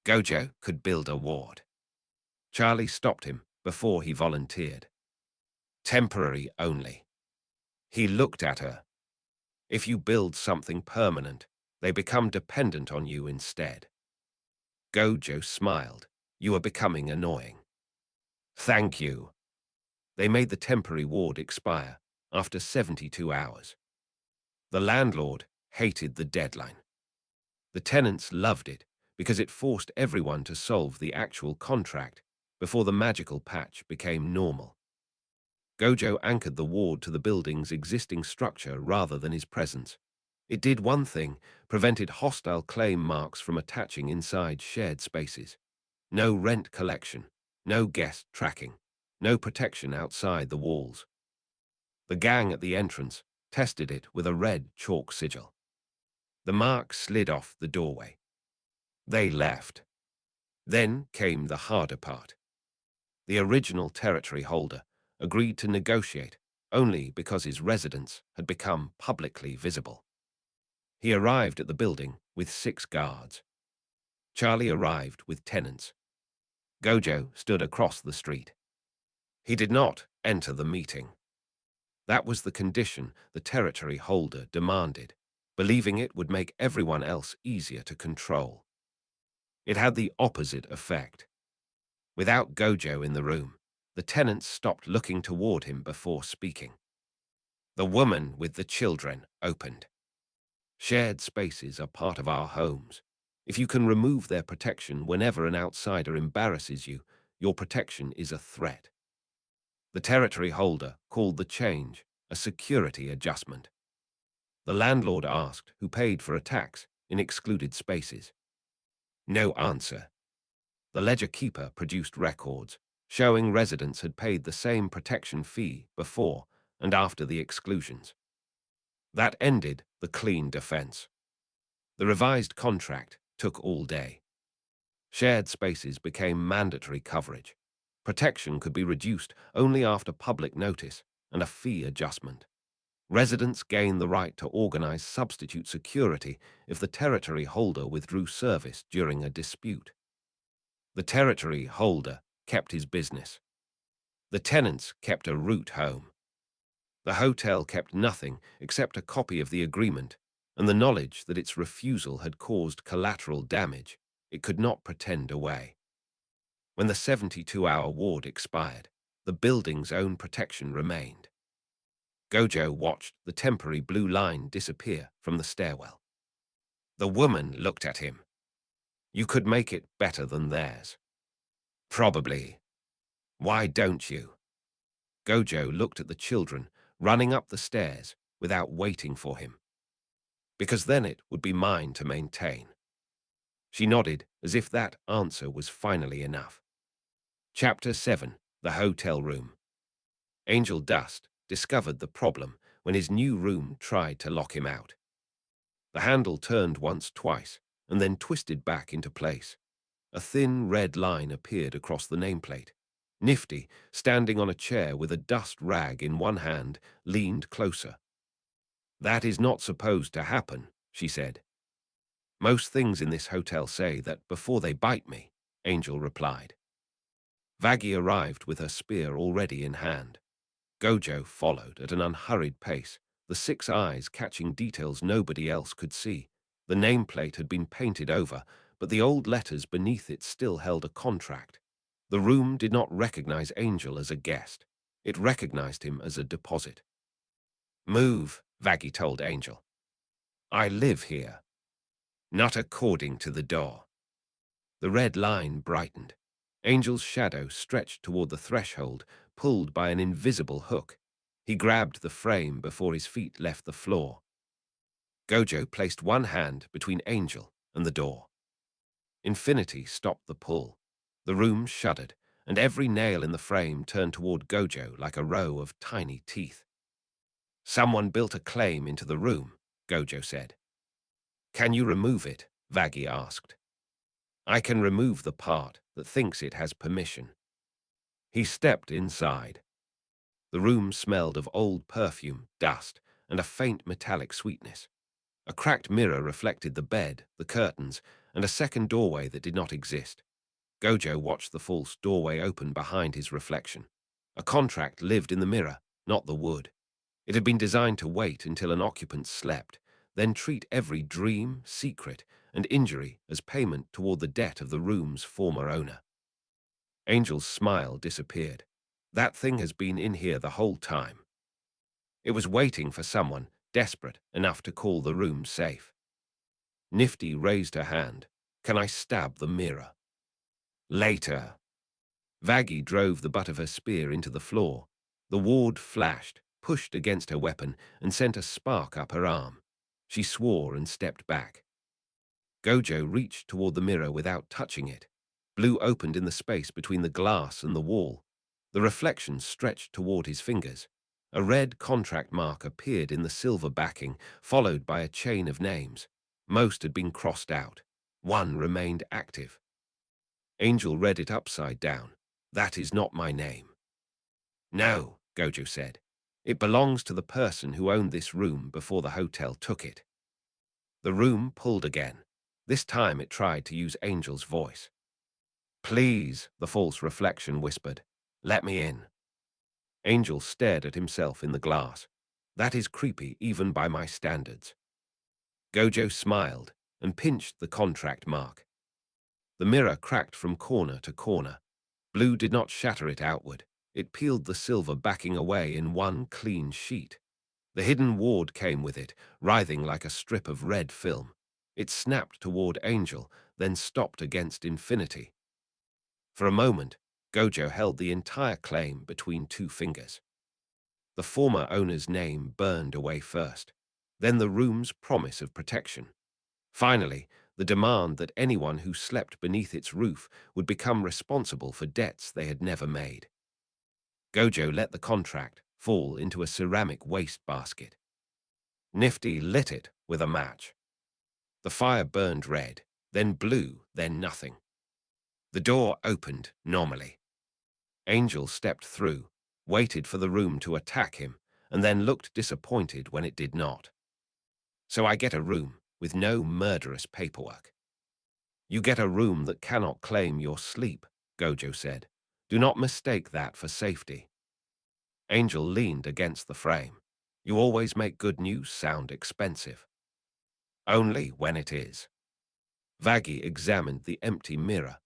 Gojo could build a ward. Charlie stopped him before he volunteered. Temporary only. He looked at her. If you build something permanent, they become dependent on you instead. Gojo smiled. You are becoming annoying. Thank you. They made the temporary ward expire after 72 hours. The landlord hated the deadline. The tenants loved it because it forced everyone to solve the actual contract before the magical patch became normal. Gojo anchored the ward to the building's existing structure rather than his presence. It did one thing, prevented hostile claim marks from attaching inside shared spaces. No rent collection, no guest tracking, no protection outside the walls. The gang at the entrance tested it with a red chalk sigil. The mark slid off the doorway. They left. Then came the harder part. The original territory holder agreed to negotiate only because his residence had become publicly visible. He arrived at the building with 6 guards. Charlie arrived with tenants. Gojo stood across the street. He did not enter the meeting. That was the condition the territory holder demanded, believing it would make everyone else easier to control. It had the opposite effect. Without Gojo in the room, the tenants stopped looking toward him before speaking. The woman with the children opened. Shared spaces are part of our homes. If you can remove their protection whenever an outsider embarrasses you, your protection is a threat. The territory holder called the change a security adjustment. The landlord asked who paid for a tax in excluded spaces. No answer. The ledger keeper produced records showing residents had paid the same protection fee before and after the exclusions. That ended the clean defense. The revised contract took all day. Shared spaces became mandatory coverage. Protection could be reduced only after public notice and a fee adjustment. Residents gained the right to organize substitute security if the territory holder withdrew service during a dispute. The territory holder kept his business. The tenants kept a route home. The hotel kept nothing except a copy of the agreement and the knowledge that its refusal had caused collateral damage it could not pretend away. When the 72-hour ward expired, the building's own protection remained. Gojo watched the temporary blue line disappear from the stairwell. The woman looked at him. You could make it better than theirs. Probably. Why don't you? Gojo looked at the children running up the stairs without waiting for him. Because then it would be mine to maintain. She nodded as if that answer was finally enough. Chapter 7: The Hotel Room. Angel Dust discovered the problem when his new room tried to lock him out. The handle turned once, twice, and then twisted back into place. A thin red line appeared across the nameplate. Nifty, standing on a chair with a dust rag in one hand, leaned closer. That is not supposed to happen, she said. Most things in this hotel say that before they bite me, Angel replied. Vaggie arrived with her spear already in hand. Gojo followed at an unhurried pace, the 6 eyes catching details nobody else could see. The nameplate had been painted over, but the old letters beneath it still held a contract. The room did not recognize Angel as a guest. It recognized him as a deposit. Move, Vaggie told Angel. I live here. Not according to the door. The red line brightened. Angel's shadow stretched toward the threshold, pulled by an invisible hook. He grabbed the frame before his feet left the floor. Gojo placed one hand between Angel and the door. Infinity stopped the pull. The room shuddered, and every nail in the frame turned toward Gojo like a row of tiny teeth. Someone built a claim into the room, Gojo said. Can you remove it? Vaggie asked. I can remove the part that thinks it has permission. He stepped inside. The room smelled of old perfume, dust, and a faint metallic sweetness. A cracked mirror reflected the bed, the curtains, and a second doorway that did not exist. Gojo watched the false doorway open behind his reflection. A contract lived in the mirror, not the wood. It had been designed to wait until an occupant slept, then treat every dream, secret, and injury as payment toward the debt of the room's former owner. Angel's smile disappeared. That thing has been in here the whole time. It was waiting for someone desperate enough to call the room safe. Nifty raised her hand. Can I stab the mirror? Later. Vaggie drove the butt of her spear into the floor. The ward flashed, pushed against her weapon, and sent a spark up her arm. She swore and stepped back. Gojo reached toward the mirror without touching it. Blue opened in the space between the glass and the wall. The reflection stretched toward his fingers. A red contract mark appeared in the silver backing, followed by a chain of names. Most had been crossed out. One remained active. Angel read it upside down. That is not my name. No, Gojo said. It belongs to the person who owned this room before the hotel took it. The room pulled again. This time it tried to use Angel's voice. Please, the false reflection whispered. Let me in. Angel stared at himself in the glass. That is creepy even by my standards. Gojo smiled and pinched the contract mark. The mirror cracked from corner to corner. Blue did not shatter it outward. It peeled the silver backing away in one clean sheet. The hidden ward came with it, writhing like a strip of red film. It snapped toward Angel, then stopped against infinity. For a moment, Gojo held the entire claim between two fingers. The former owner's name burned away first, then the room's promise of protection. Finally, the demand that anyone who slept beneath its roof would become responsible for debts they had never made. Gojo let the contract fall into a ceramic wastebasket. Nifty lit it with a match. The fire burned red, then blue, then nothing. The door opened normally. Angel stepped through, waited for the room to attack him, and then looked disappointed when it did not. So I get a room with no murderous paperwork. You get a room that cannot claim your sleep, Gojo said. Do not mistake that for safety. Angel leaned against the frame. You always make good news sound expensive. Only when it is. Vaggie examined the empty mirror.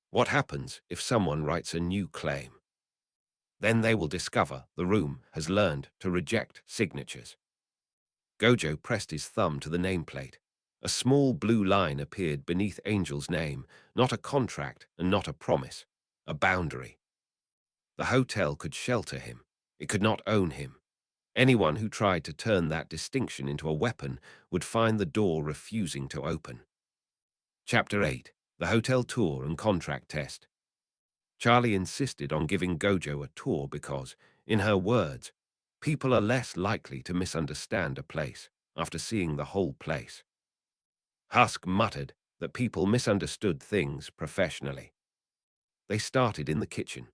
What happens if someone writes a new claim? Then they will discover the room has learned to reject signatures. Gojo pressed his thumb to the nameplate. A small blue line appeared beneath Angel's name, not a contract and not a promise, a boundary. The hotel could shelter him. It could not own him. Anyone who tried to turn that distinction into a weapon would find the door refusing to open. Chapter 8. The Hotel Tour and Contract Test. Charlie insisted on giving Gojo a tour because, in her words, people are less likely to misunderstand a place after seeing the whole place. Husk muttered that people misunderstood things professionally. They started in the kitchen.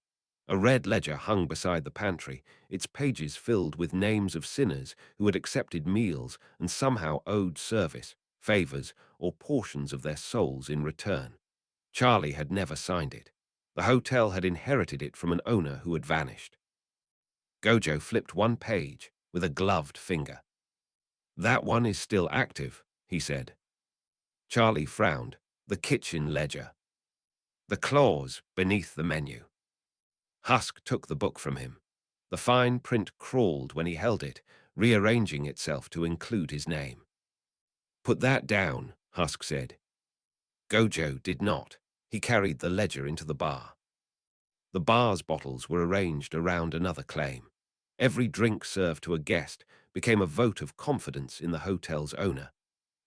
A red ledger hung beside the pantry, its pages filled with names of sinners who had accepted meals and somehow owed service, favors, or portions of their souls in return. Charlie had never signed it. The hotel had inherited it from an owner who had vanished. Gojo flipped one page with a gloved finger. That one is still active, he said. Charlie frowned. The kitchen ledger. The clause beneath the menu. Husk took the book from him. The fine print crawled when he held it, rearranging itself to include his name. Put that down, Husk said. Gojo did not. He carried the ledger into the bar. The bar's bottles were arranged around another claim. Every drink served to a guest became a vote of confidence in the hotel's owner.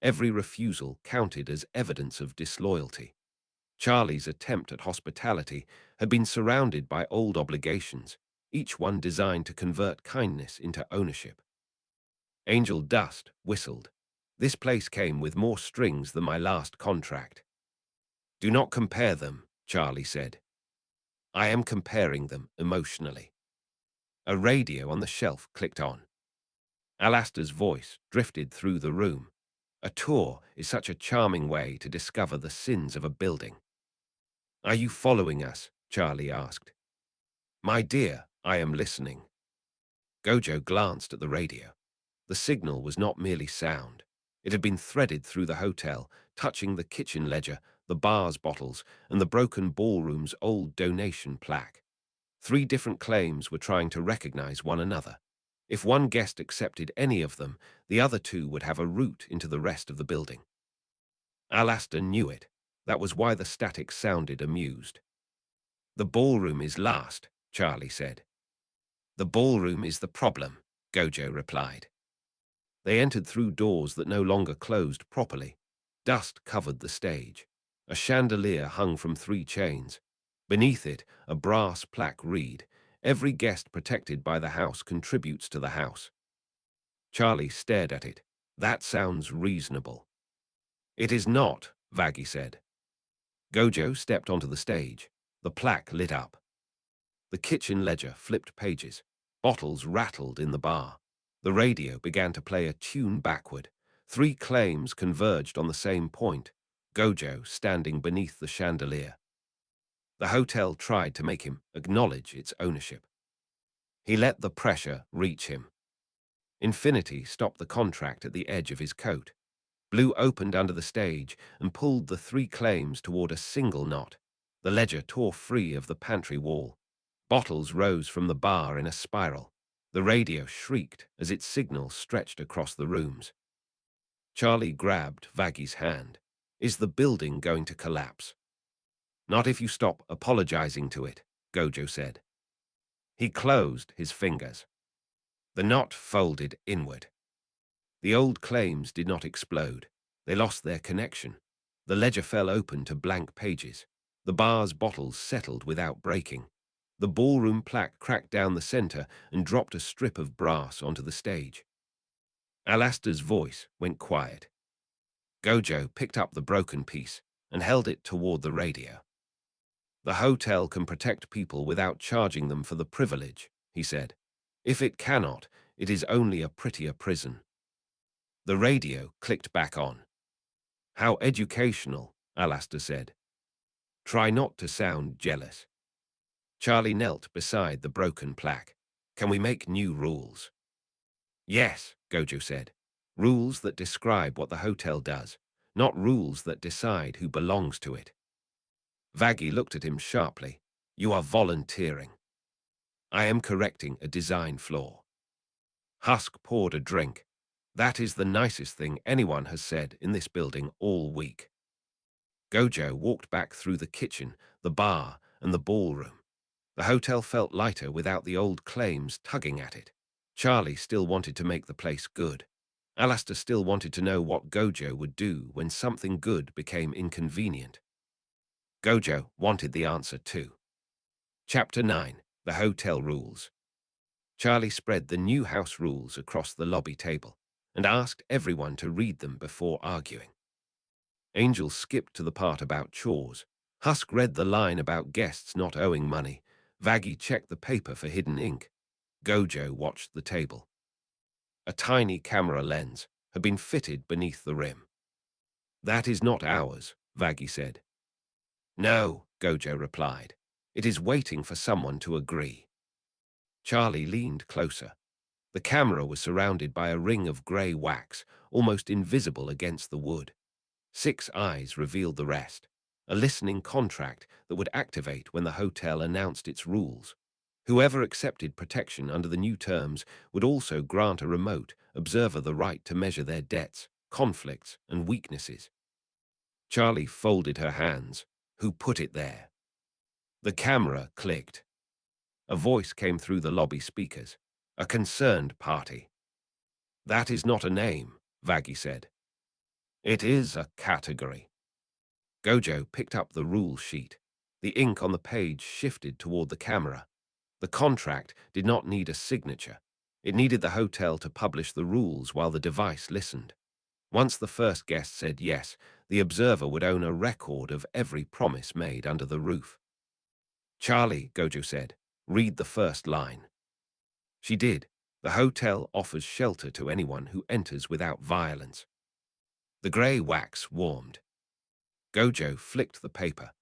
Every refusal counted as evidence of disloyalty. Charlie's attempt at hospitality had been surrounded by old obligations, each one designed to convert kindness into ownership. Angel Dust whistled. This place came with more strings than my last contract. Do not compare them, Charlie said. I am comparing them emotionally. A radio on the shelf clicked on. Alastair's voice drifted through the room. A tour is such a charming way to discover the sins of a building. Are you following us? Charlie asked. My dear, I am listening. Gojo glanced at the radio. The signal was not merely sound. It had been threaded through the hotel, touching the kitchen ledger, the bar's bottles, and the broken ballroom's old donation plaque. 3 different claims were trying to recognize one another. If one guest accepted any of them, the other 2 would have a route into the rest of the building. Alastair knew it. That was why the static sounded amused. "The ballroom is last," Charlie said. "The ballroom is the problem," Gojo replied. They entered through doors that no longer closed properly. Dust covered the stage. A chandelier hung from 3 chains. Beneath it, a brass plaque read, "Every guest protected by the house contributes to the house." Charlie stared at it. "That sounds reasonable." "It is not," Vaggie said. Gojo stepped onto the stage. The plaque lit up. The kitchen ledger flipped pages. Bottles rattled in the bar. The radio began to play a tune backward. 3 claims converged on the same point. Gojo standing beneath the chandelier. The hotel tried to make him acknowledge its ownership. He let the pressure reach him. Infinity stopped the contract at the edge of his coat. Blue opened under the stage and pulled the 3 claims toward a single knot. The ledger tore free of the pantry wall. Bottles rose from the bar in a spiral. The radio shrieked as its signal stretched across the rooms. Charlie grabbed Vaggie's hand. "Is the building going to collapse?" "Not if you stop apologizing to it," Gojo said. He closed his fingers. The knot folded inward. The old claims did not explode. They lost their connection. The ledger fell open to blank pages. The bar's bottles settled without breaking. The ballroom plaque cracked down the center and dropped a strip of brass onto the stage. Alastair's voice went quiet. Gojo picked up the broken piece and held it toward the radio. "The hotel can protect people without charging them for the privilege," he said. "If it cannot, it is only a prettier prison." The radio clicked back on. "How educational," Alastair said. "Try not to sound jealous." Charlie knelt beside the broken plaque. "Can we make new rules?" "Yes," Gojo said. "Rules that describe what the hotel does, not rules that decide who belongs to it." Vaggie looked at him sharply. "You are volunteering." "I am correcting a design flaw." Husk poured a drink. "That is the nicest thing anyone has said in this building all week." Gojo walked back through the kitchen, the bar, and the ballroom. The hotel felt lighter without the old claims tugging at it. Charlie still wanted to make the place good. Alastair still wanted to know what Gojo would do when something good became inconvenient. Gojo wanted the answer too. Chapter 9: The Hotel Rules. Charlie spread the new house rules across the lobby table and asked everyone to read them before arguing. Angel skipped to the part about chores. Husk read the line about guests not owing money. Vaggie checked the paper for hidden ink. Gojo watched the table. A tiny camera lens had been fitted beneath the rim. "That is not ours," Vaggie said. "No," Gojo replied. "It is waiting for someone to agree." Charlie leaned closer. The camera was surrounded by a ring of grey wax, almost invisible against the wood. 6 eyes revealed the rest, a listening contract that would activate when the hotel announced its rules. Whoever accepted protection under the new terms would also grant a remote observer the right to measure their debts, conflicts, and weaknesses. Charlie folded her hands. "Who put it there?" The camera clicked. A voice came through the lobby speakers. "A concerned party." "That is not a name," Vaggie said. "It is a category." Gojo picked up the rule sheet. The ink on the page shifted toward the camera. The contract did not need a signature. It needed the hotel to publish the rules while the device listened. Once the first guest said yes, the observer would own a record of every promise made under the roof. "Charlie," Gojo said, "read the first line." She did. "The hotel offers shelter to anyone who enters without violence." The grey wax warmed. Gojo flicked the paper.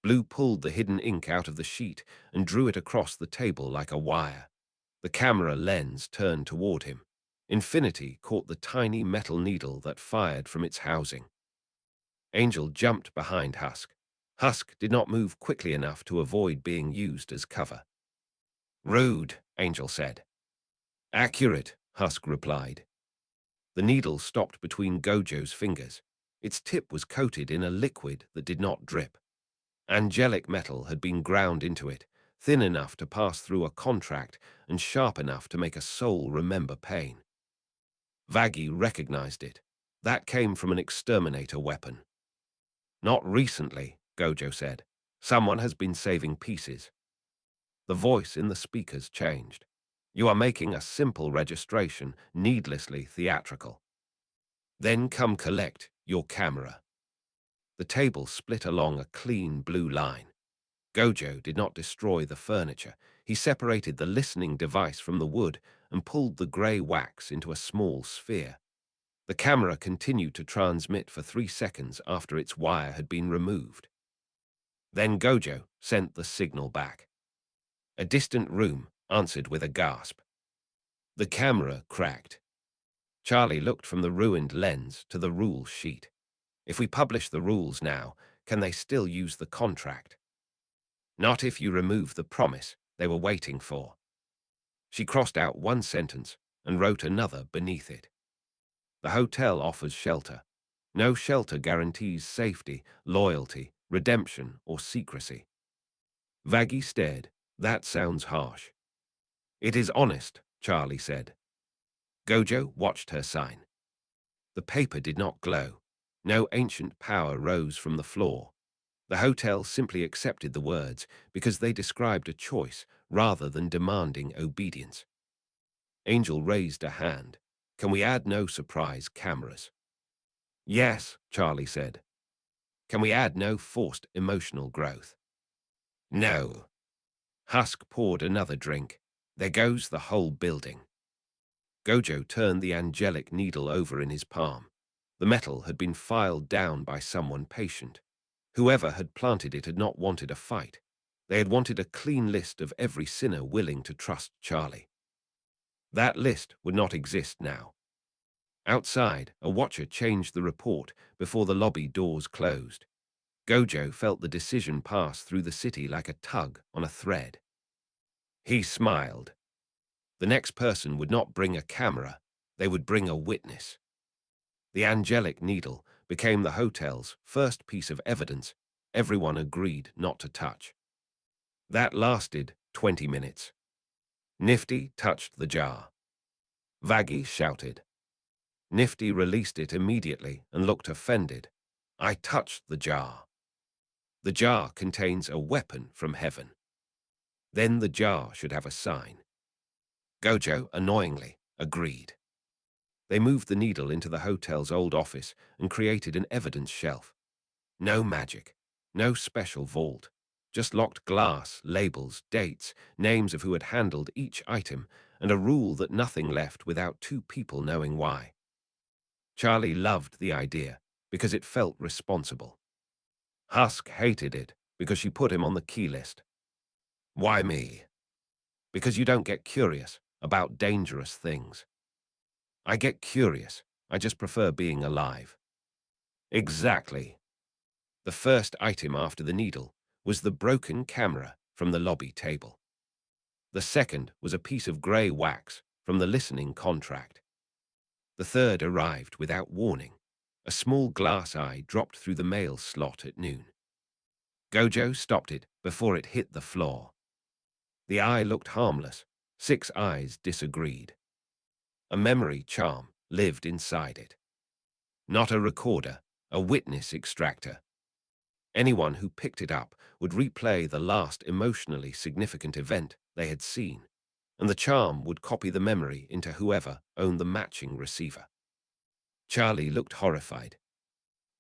Blue pulled the hidden ink out of the sheet and drew it across the table like a wire. The camera lens turned toward him. Infinity caught the tiny metal needle that fired from its housing. Angel jumped behind Husk. Husk did not move quickly enough to avoid being used as cover. "Rude," Angel said. "Accurate," Husk replied. The needle stopped between Gojo's fingers. Its tip was coated in a liquid that did not drip. Angelic metal had been ground into it, thin enough to pass through a contract and sharp enough to make a soul remember pain. Vaggie recognized it. That came from an exterminator weapon. Not recently, Gojo said. Someone has been saving pieces. The voice in the speakers changed. You are making a simple registration needlessly theatrical. Then come collect your camera. The table split along a clean blue line. Gojo did not destroy the furniture. He separated the listening device from the wood and pulled the grey wax into a small sphere. The camera continued to transmit for 3 seconds after its wire had been removed. Then Gojo sent the signal back. A distant room answered with a gasp. The camera cracked. Charlie looked from the ruined lens to the rule sheet. If we publish the rules now, can they still use the contract? Not if you remove the promise they were waiting for. She crossed out one sentence and wrote another beneath it. The hotel offers shelter. No shelter guarantees safety, loyalty, redemption, or secrecy. Vaggie stared. That sounds harsh. It is honest, Charlie said. Gojo watched her sign. The paper did not glow. No ancient power rose from the floor. The hotel simply accepted the words because they described a choice rather than demanding obedience. Angel raised a hand. Can we add no surprise cameras? Yes, Charlie said. Can we add no forced emotional growth? No. Husk poured another drink. There goes the whole building. Gojo turned the angelic needle over in his palm. The metal had been filed down by someone patient. Whoever had planted it had not wanted a fight. They had wanted a clean list of every sinner willing to trust Charlie. That list would not exist now. Outside, a watcher changed the report before the lobby doors closed. Gojo felt the decision pass through the city like a tug on a thread. He smiled. The next person would not bring a camera, they would bring a witness. The angelic needle became the hotel's first piece of evidence everyone agreed not to touch. That lasted 20 minutes. Nifty touched the jar. Vaggie shouted. Nifty released it immediately and looked offended. I touched the jar. The jar contains a weapon from heaven. Then the jar should have a sign. Gojo, annoyingly, agreed. They moved the needle into the hotel's old office and created an evidence shelf. No magic, no special vault, just locked glass, labels, dates, names of who had handled each item, and a rule that nothing left without two people knowing why. Charlie loved the idea because it felt responsible. Husk hated it because she put him on the key list. Why me? Because you don't get curious about dangerous things. I get curious. I just prefer being alive. Exactly. The first item after the needle was the broken camera from the lobby table. The second was a piece of grey wax from the listening contract. The third arrived without warning. A small glass eye dropped through the mail slot at noon. Gojo stopped it before it hit the floor. The eye looked harmless. 6 eyes disagreed. A memory charm lived inside it. Not a recorder, a witness extractor. Anyone who picked it up would replay the last emotionally significant event they had seen, and the charm would copy the memory into whoever owned the matching receiver. Charlie looked horrified.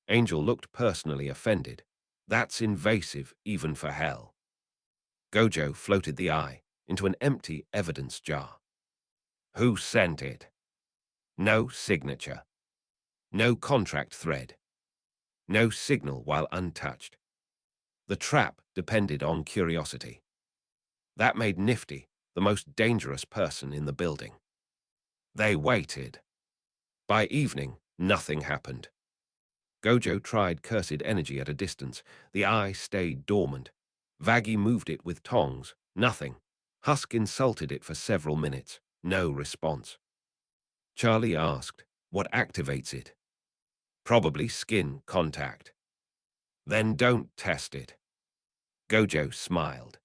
Angel looked personally offended. That's invasive even for hell. Gojo floated the eye into an empty evidence jar. Who sent it? No signature. No contract thread. No signal while untouched. The trap depended on curiosity. That made Nifty the most dangerous person in the building. They waited. By evening, nothing happened. Gojo tried cursed energy at a distance. The eye stayed dormant. Vaggie moved it with tongs. Nothing. Husk insulted it for several minutes. No response. Charlie asked, what activates it? Probably skin contact. Then don't test it. Gojo smiled.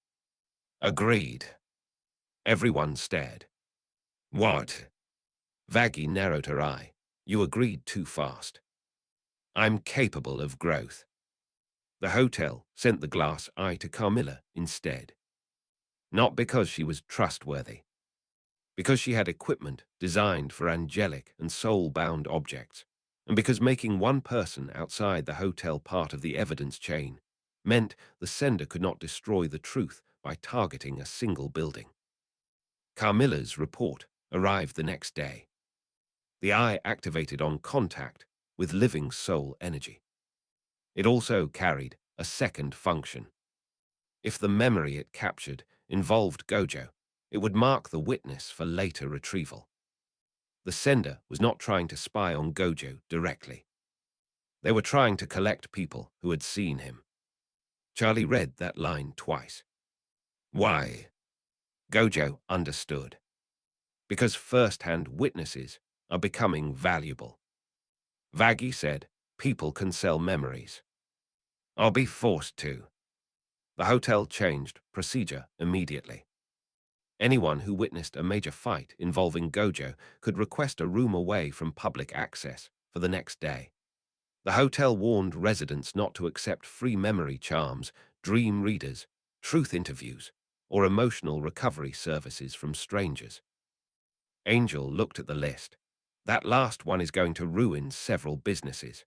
Agreed. Everyone stared. What? Vaggie narrowed her eye. You agreed too fast. I'm capable of growth. The hotel sent the glass eye to Carmilla instead. Not because she was trustworthy. Because she had equipment designed for angelic and soul-bound objects, and because making one person outside the hotel part of the evidence chain meant the sender could not destroy the truth by targeting a single building. Carmilla's report arrived the next day. The eye activated on contact with living soul energy. It also carried a second function. If the memory it captured involved Gojo, it would mark the witness for later retrieval. The sender was not trying to spy on Gojo directly. They were trying to collect people who had seen him. Charlie read that line twice. Why? Gojo understood. Because first-hand witnesses are becoming valuable. Vaggie said, people can sell memories. I'll be forced to. The hotel changed procedure immediately. Anyone who witnessed a major fight involving Gojo could request a room away from public access for the next day. The hotel warned residents not to accept free memory charms, dream readers, truth interviews, or emotional recovery services from strangers. Angel looked at the list. That last one is going to ruin several businesses.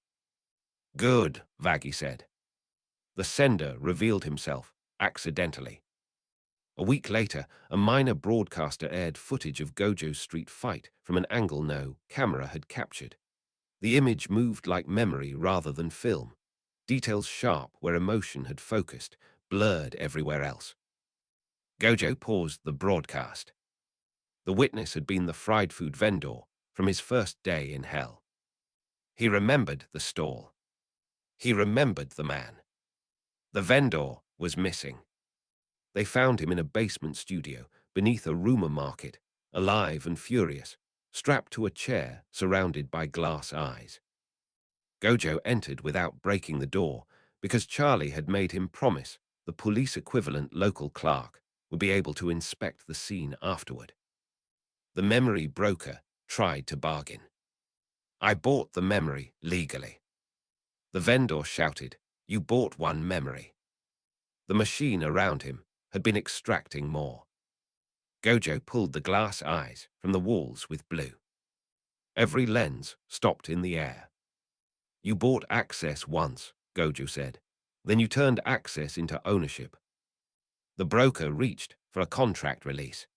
Good, Vaggie said. The sender revealed himself accidentally. A week later, a minor broadcaster aired footage of Gojo's street fight from an angle no camera had captured. The image moved like memory rather than film. Details sharp where emotion had focused, blurred everywhere else. Gojo paused the broadcast. The witness had been the fried food vendor from his first day in hell. He remembered the stall. He remembered the man. The vendor was missing. They found him in a basement studio beneath a rumor market, alive and furious, strapped to a chair surrounded by glass eyes. Gojo entered without breaking the door because Charlie had made him promise the police equivalent local clerk would be able to inspect the scene afterward. The memory broker tried to bargain. I bought the memory legally. The vendor shouted, you bought one memory. The machine around him had been extracting more. Gojo pulled the glass eyes from the walls with blue. Every lens stopped in the air. You bought access once, Gojo said. Then you turned access into ownership. The broker reached for a contract release.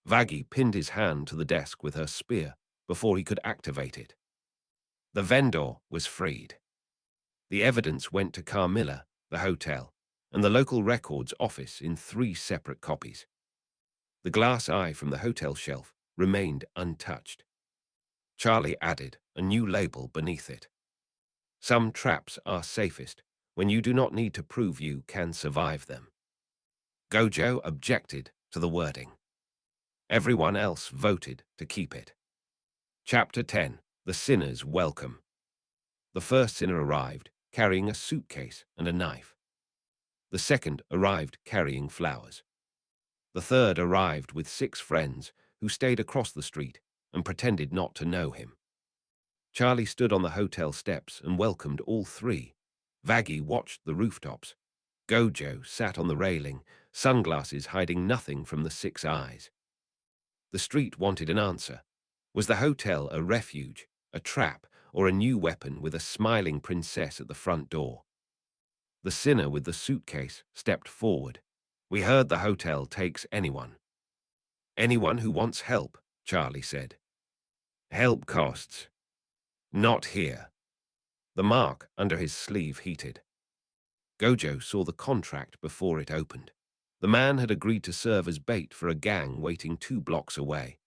Vaggie pinned his hand to the desk with her spear before he could activate it. The vendor was freed. The evidence went to Carmilla, the hotel, and the local records office in 3 separate copies. The glass eye from the hotel shelf remained untouched. Charlie added a new label beneath it. Some traps are safest when you do not need to prove you can survive them. Gojo objected to the wording. Everyone else voted to keep it. Chapter 10. The Sinner's Welcome. The first sinner arrived carrying a suitcase and a knife. The second arrived carrying flowers. The third arrived with 6 friends who stayed across the street and pretended not to know him. Charlie stood on the hotel steps and welcomed all 3. Vaggie watched the rooftops. Gojo sat on the railing, sunglasses hiding nothing from the 6 eyes. The street wanted an answer. Was the hotel a refuge, a trap, or a new weapon with a smiling princess at the front door? The sinner with the suitcase stepped forward. We heard the hotel takes anyone. Anyone who wants help, Charlie said. Help costs. Not here. The mark under his sleeve heated. Gojo saw the contract before it opened. The man had agreed to serve as bait for a gang waiting 2 blocks away.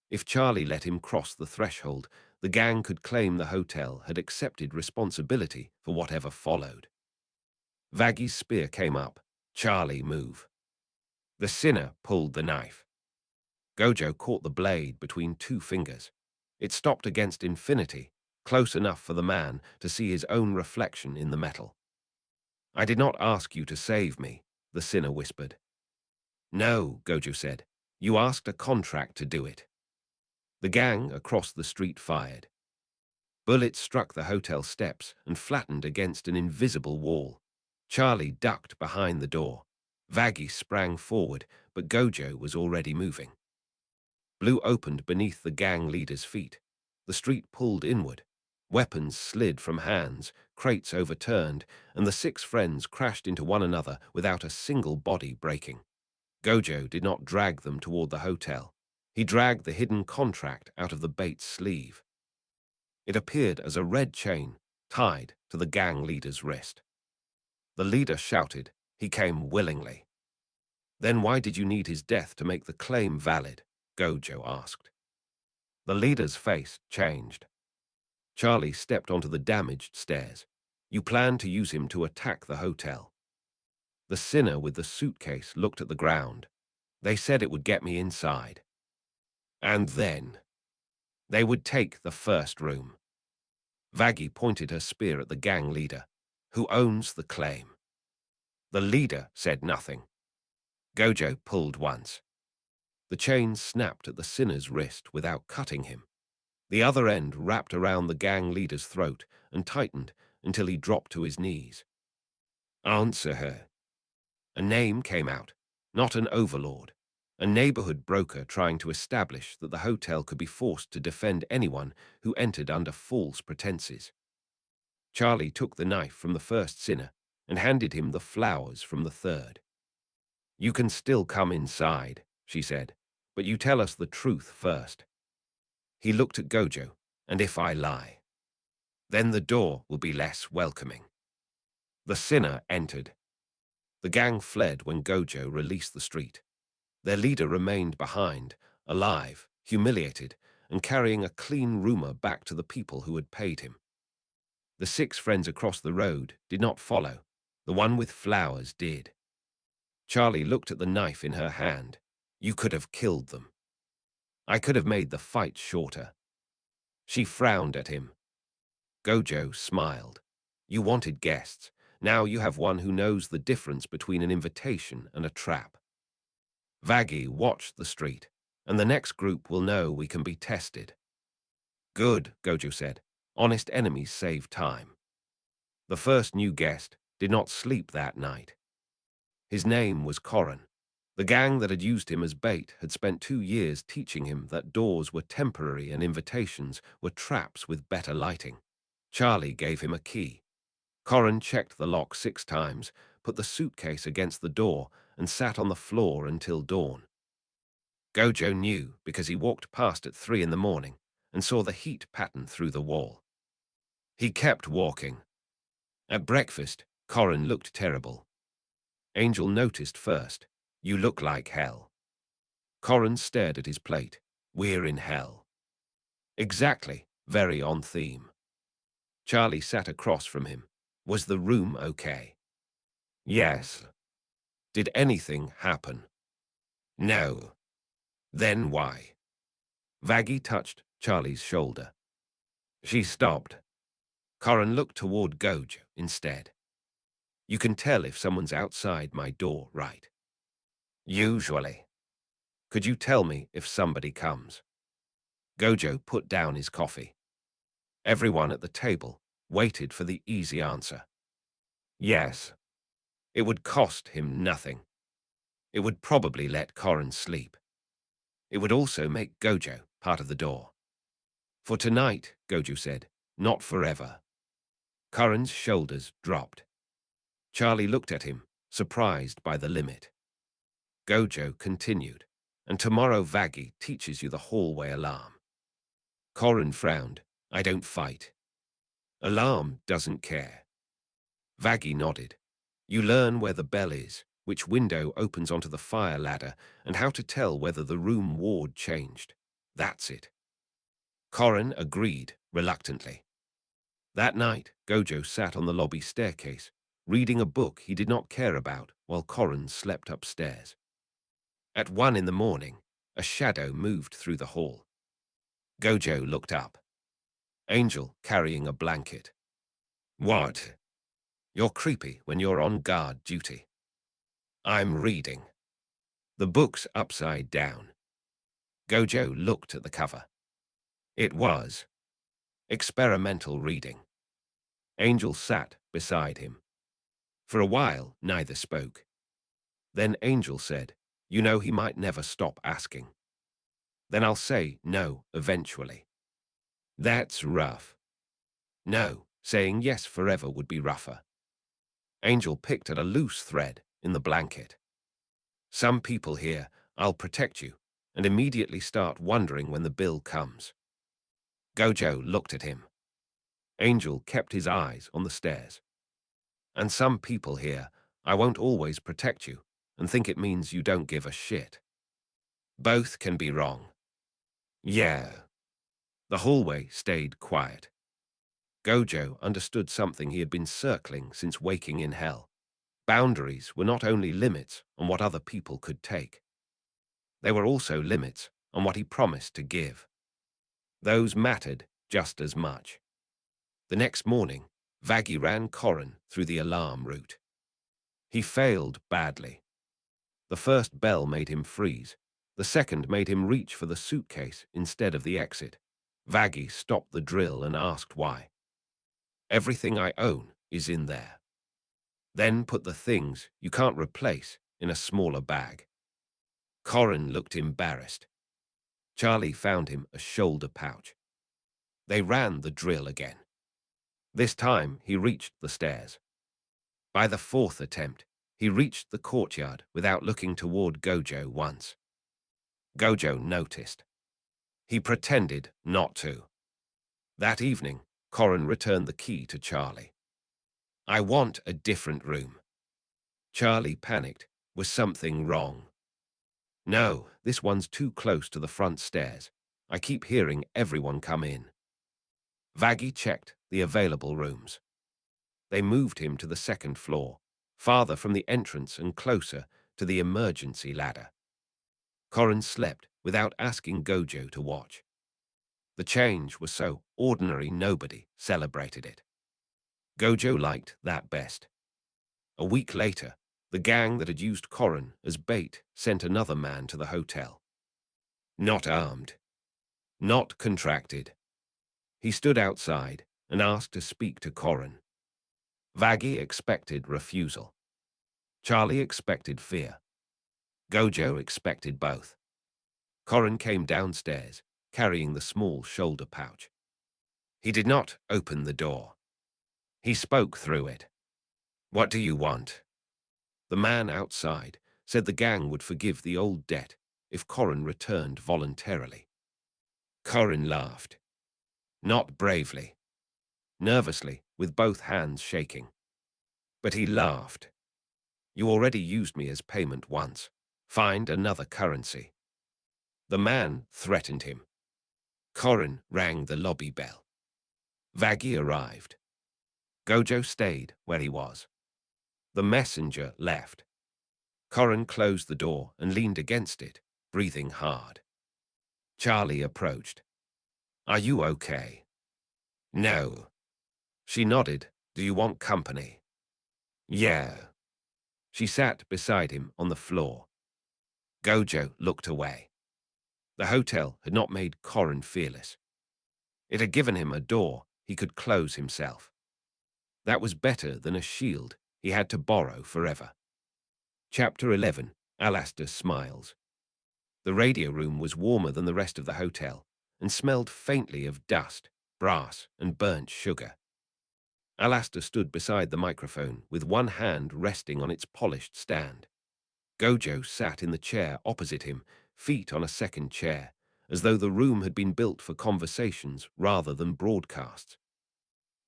If Charlie let him cross the threshold, the gang could claim the hotel had accepted responsibility for whatever followed. Vaggie's spear came up. Charlie, move. The sinner pulled the knife. Gojo caught the blade between 2 fingers. It stopped against infinity, close enough for the man to see his own reflection in the metal. "I did not ask you to save me," the sinner whispered. "No," Gojo said. "You asked a contract to do it." The gang across the street fired. Bullets struck the hotel steps and flattened against an invisible wall. Charlie ducked behind the door. Vaggie sprang forward, but Gojo was already moving. Blue opened beneath the gang leader's feet. The street pulled inward. Weapons slid from hands, crates overturned, and the six friends crashed into one another without a single body breaking. Gojo did not drag them toward the hotel. He dragged the hidden contract out of the bait's sleeve. It appeared as a red chain tied to the gang leader's wrist. The leader shouted, "He came willingly." "Then why did you need his death to make the claim valid?" Gojo asked. The leader's face changed. Charlie stepped onto the damaged stairs. "You planned to use him to attack the hotel." The sinner with the suitcase looked at the ground. "They said it would get me inside. And then they would take the first room." Vaggie pointed her spear at the gang leader. "Who owns the claim?" The leader said nothing. Gojo pulled once. The chain snapped at the sinner's wrist without cutting him. The other end wrapped around the gang leader's throat and tightened until he dropped to his knees. "Answer her." A name came out, not an overlord, a neighborhood broker trying to establish that the hotel could be forced to defend anyone who entered under false pretenses. Charlie took the knife from the first sinner and handed him the flowers from the third. "You can still come inside," she said, "but you tell us the truth first." He looked at Gojo, "And if I lie, then the door will be less welcoming." The sinner entered. The gang fled when Gojo released the street. Their leader remained behind, alive, humiliated, and carrying a clean rumor back to the people who had paid him. The six friends across the road did not follow. The one with flowers did. Charlie looked at the knife in her hand. "You could have killed them. I could have made the fight shorter." She frowned at him. Gojo smiled. "You wanted guests. Now you have one who knows the difference between an invitation and a trap." Vaggie watched the street, "And the next group will know we can be tested." "Good," Gojo said. "Honest enemies save time." The first new guest did not sleep that night. His name was Corrin. The gang that had used him as bait had spent 2 years teaching him that doors were temporary and invitations were traps with better lighting. Charlie gave him a key. Corrin checked the lock 6 times, put the suitcase against the door, and sat on the floor until dawn. Gojo knew because he walked past at 3 in the morning and saw the heat pattern through the wall. He kept walking. At breakfast, Corrin looked terrible. Angel noticed first. "You look like hell." Corrin stared at his plate. "We're in hell." Exactly, very on theme. Charlie sat across from him. "Was the room okay?" "Yes." "Did anything happen?" "No." "Then why?" Vaggie touched Charlie's shoulder. She stopped. Corrin looked toward Gojo instead. "You can tell if someone's outside my door, right?" "Usually." "Could you tell me if somebody comes?" Gojo put down his coffee. Everyone at the table waited for the easy answer. Yes. It would cost him nothing. It would probably let Corrin sleep. It would also make Gojo part of the door. "For tonight," Gojo said, "not forever." Corrin's shoulders dropped. Charlie looked at him, surprised by the limit. Gojo continued, "And tomorrow Vaggie teaches you the hallway alarm." Corrin frowned. "I don't fight." "Alarm doesn't care." Vaggie nodded. "You learn where the bell is, which window opens onto the fire ladder, and how to tell whether the room ward changed. That's it." Corrin agreed, reluctantly. That night, Gojo sat on the lobby staircase, reading a book he did not care about while Corrin slept upstairs. At 1 in the morning, a shadow moved through the hall. Gojo looked up. Angel carrying a blanket. What? You're creepy when you're on guard duty. I'm reading. The book's upside down. Gojo looked at the cover. It was experimental reading. Angel sat beside him. For a while, neither spoke. Then Angel said, "You know he might never stop asking. Then I'll say no eventually." That's rough. No, saying yes forever would be rougher. Angel picked at a loose thread in the blanket. Some people hear, "I'll protect you," and immediately start wondering when the bill comes. Gojo looked at him. Angel kept his eyes on the stairs. And some people hear, "I won't always protect you," and think it means you don't give a shit. Both can be wrong. Yeah. The hallway stayed quiet. Gojo understood something he had been circling since waking in hell. Boundaries were not only limits on what other people could take. They were also limits on what he promised to give. Those mattered just as much. The next morning, Vaggie ran Corrin through the alarm route. He failed badly. The first bell made him freeze. The second made him reach for the suitcase instead of the exit. Vaggie stopped the drill and asked why. Everything I own is in there. Then put the things you can't replace in a smaller bag. Corrin looked embarrassed. Charlie found him a shoulder pouch. They ran the drill again. This time he reached the stairs. By the fourth attempt, he reached the courtyard without looking toward Gojo once. Gojo noticed. He pretended not to. That evening, Corrin returned the key to Charlie. "I want a different room." Charlie panicked. Was something wrong? "No, this one's too close to the front stairs. I keep hearing everyone come in." Vaggie checked the available rooms. They moved him to the second floor, farther from the entrance and closer to the emergency ladder. Corrin slept without asking Gojo to watch. The change was so ordinary nobody celebrated it. Gojo liked that best. A week later, the gang that had used Corrin as bait sent another man to the hotel. Not armed. Not contracted. He stood outside and asked to speak to Corrin. Vaggie expected refusal. Charlie expected fear. Gojo expected both. Corrin came downstairs, carrying the small shoulder pouch. He did not open the door. He spoke through it. "What do you want?" The man outside said the gang would forgive the old debt if Corrin returned voluntarily. Corrin laughed. Not bravely. Nervously, with both hands shaking. But he laughed. "You already used me as payment once. Find another currency." The man threatened him. Corrin rang the lobby bell. Vaggie arrived. Gojo stayed where he was. The messenger left. Corrin closed the door and leaned against it, breathing hard. Charlie approached. "Are you okay?" "No." She nodded. "Do you want company?" "Yeah." She sat beside him on the floor. Gojo looked away. The hotel had not made Corrin fearless. It had given him a door he could close himself. That was better than a shield he had to borrow forever. Chapter 11. Alastor smiles. The radio room was warmer than the rest of the hotel and smelled faintly of dust, brass, and burnt sugar. Alastor stood beside the microphone with one hand resting on its polished stand. Gojo sat in the chair opposite him, feet on a second chair, as though the room had been built for conversations rather than broadcasts.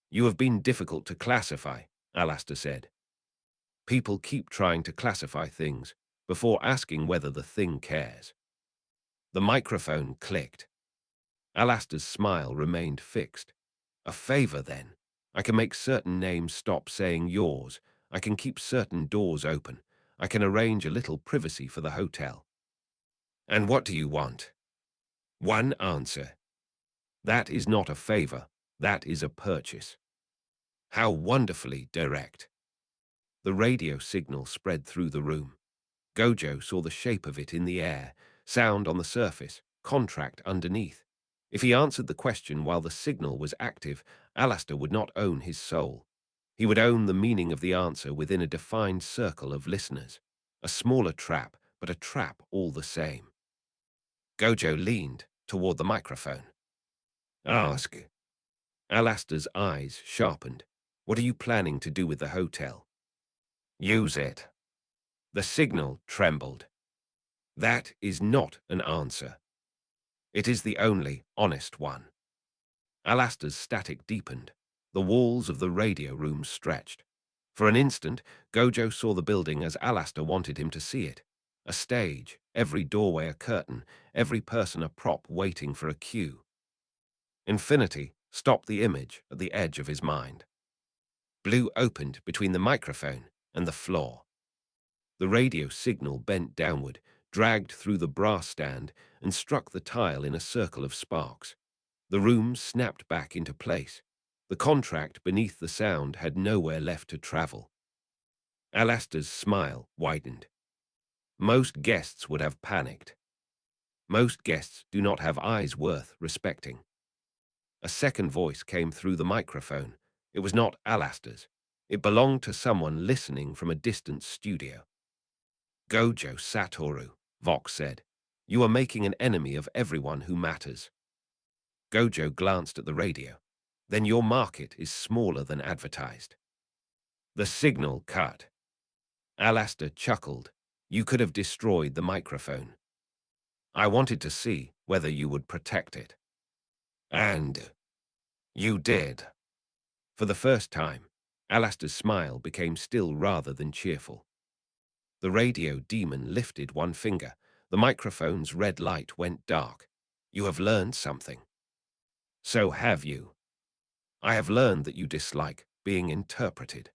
"You have been difficult to classify," Alastor said. "People keep trying to classify things before asking whether the thing cares." The microphone clicked. Alastor's smile remained fixed. "A favor, then. I can make certain names stop saying yours. I can keep certain doors open. I can arrange a little privacy for the hotel." "And what do you want?" "One answer. That is not a favor, That is a purchase. How wonderfully direct. The radio signal spread through the room. Gojo saw the shape of it in the air, sound on the surface, contract underneath. If he answered the question while the signal was active, Alastair would not own his soul. He would own the meaning of the answer within a defined circle of listeners. A smaller trap, but a trap all the same. Gojo leaned toward the microphone. Ask. Alastair's eyes sharpened. What are you planning to do with the hotel? Use it. The signal trembled. That is not an answer. It is the only honest one. Alastair's static deepened. The walls of the radio room stretched. For an instant, Gojo saw the building as Alastair wanted him to see it. A stage, every doorway a curtain, every person a prop waiting for a cue. Infinity stopped the image at the edge of his mind. Blue opened between the microphone and the floor. The radio signal bent downward, dragged through the brass stand, and struck the tile in a circle of sparks. The room snapped back into place. The contract beneath the sound had nowhere left to travel. Alastair's smile widened. Most guests would have panicked. Most guests do not have eyes worth respecting. A second voice came through the microphone. It was not Alastair's. It belonged to someone listening from a distant studio. Gojo Satoru, Vox said. You are making an enemy of everyone who matters. Gojo glanced at the radio. Then your market is smaller than advertised. The signal cut. Alastair chuckled. You could have destroyed the microphone. I wanted to see whether you would protect it. And you did. For the first time, Alastair's smile became still rather than cheerful. The radio demon lifted one finger. The microphone's red light went dark. You have learned something. So have you. I have learned that you dislike being interpreted.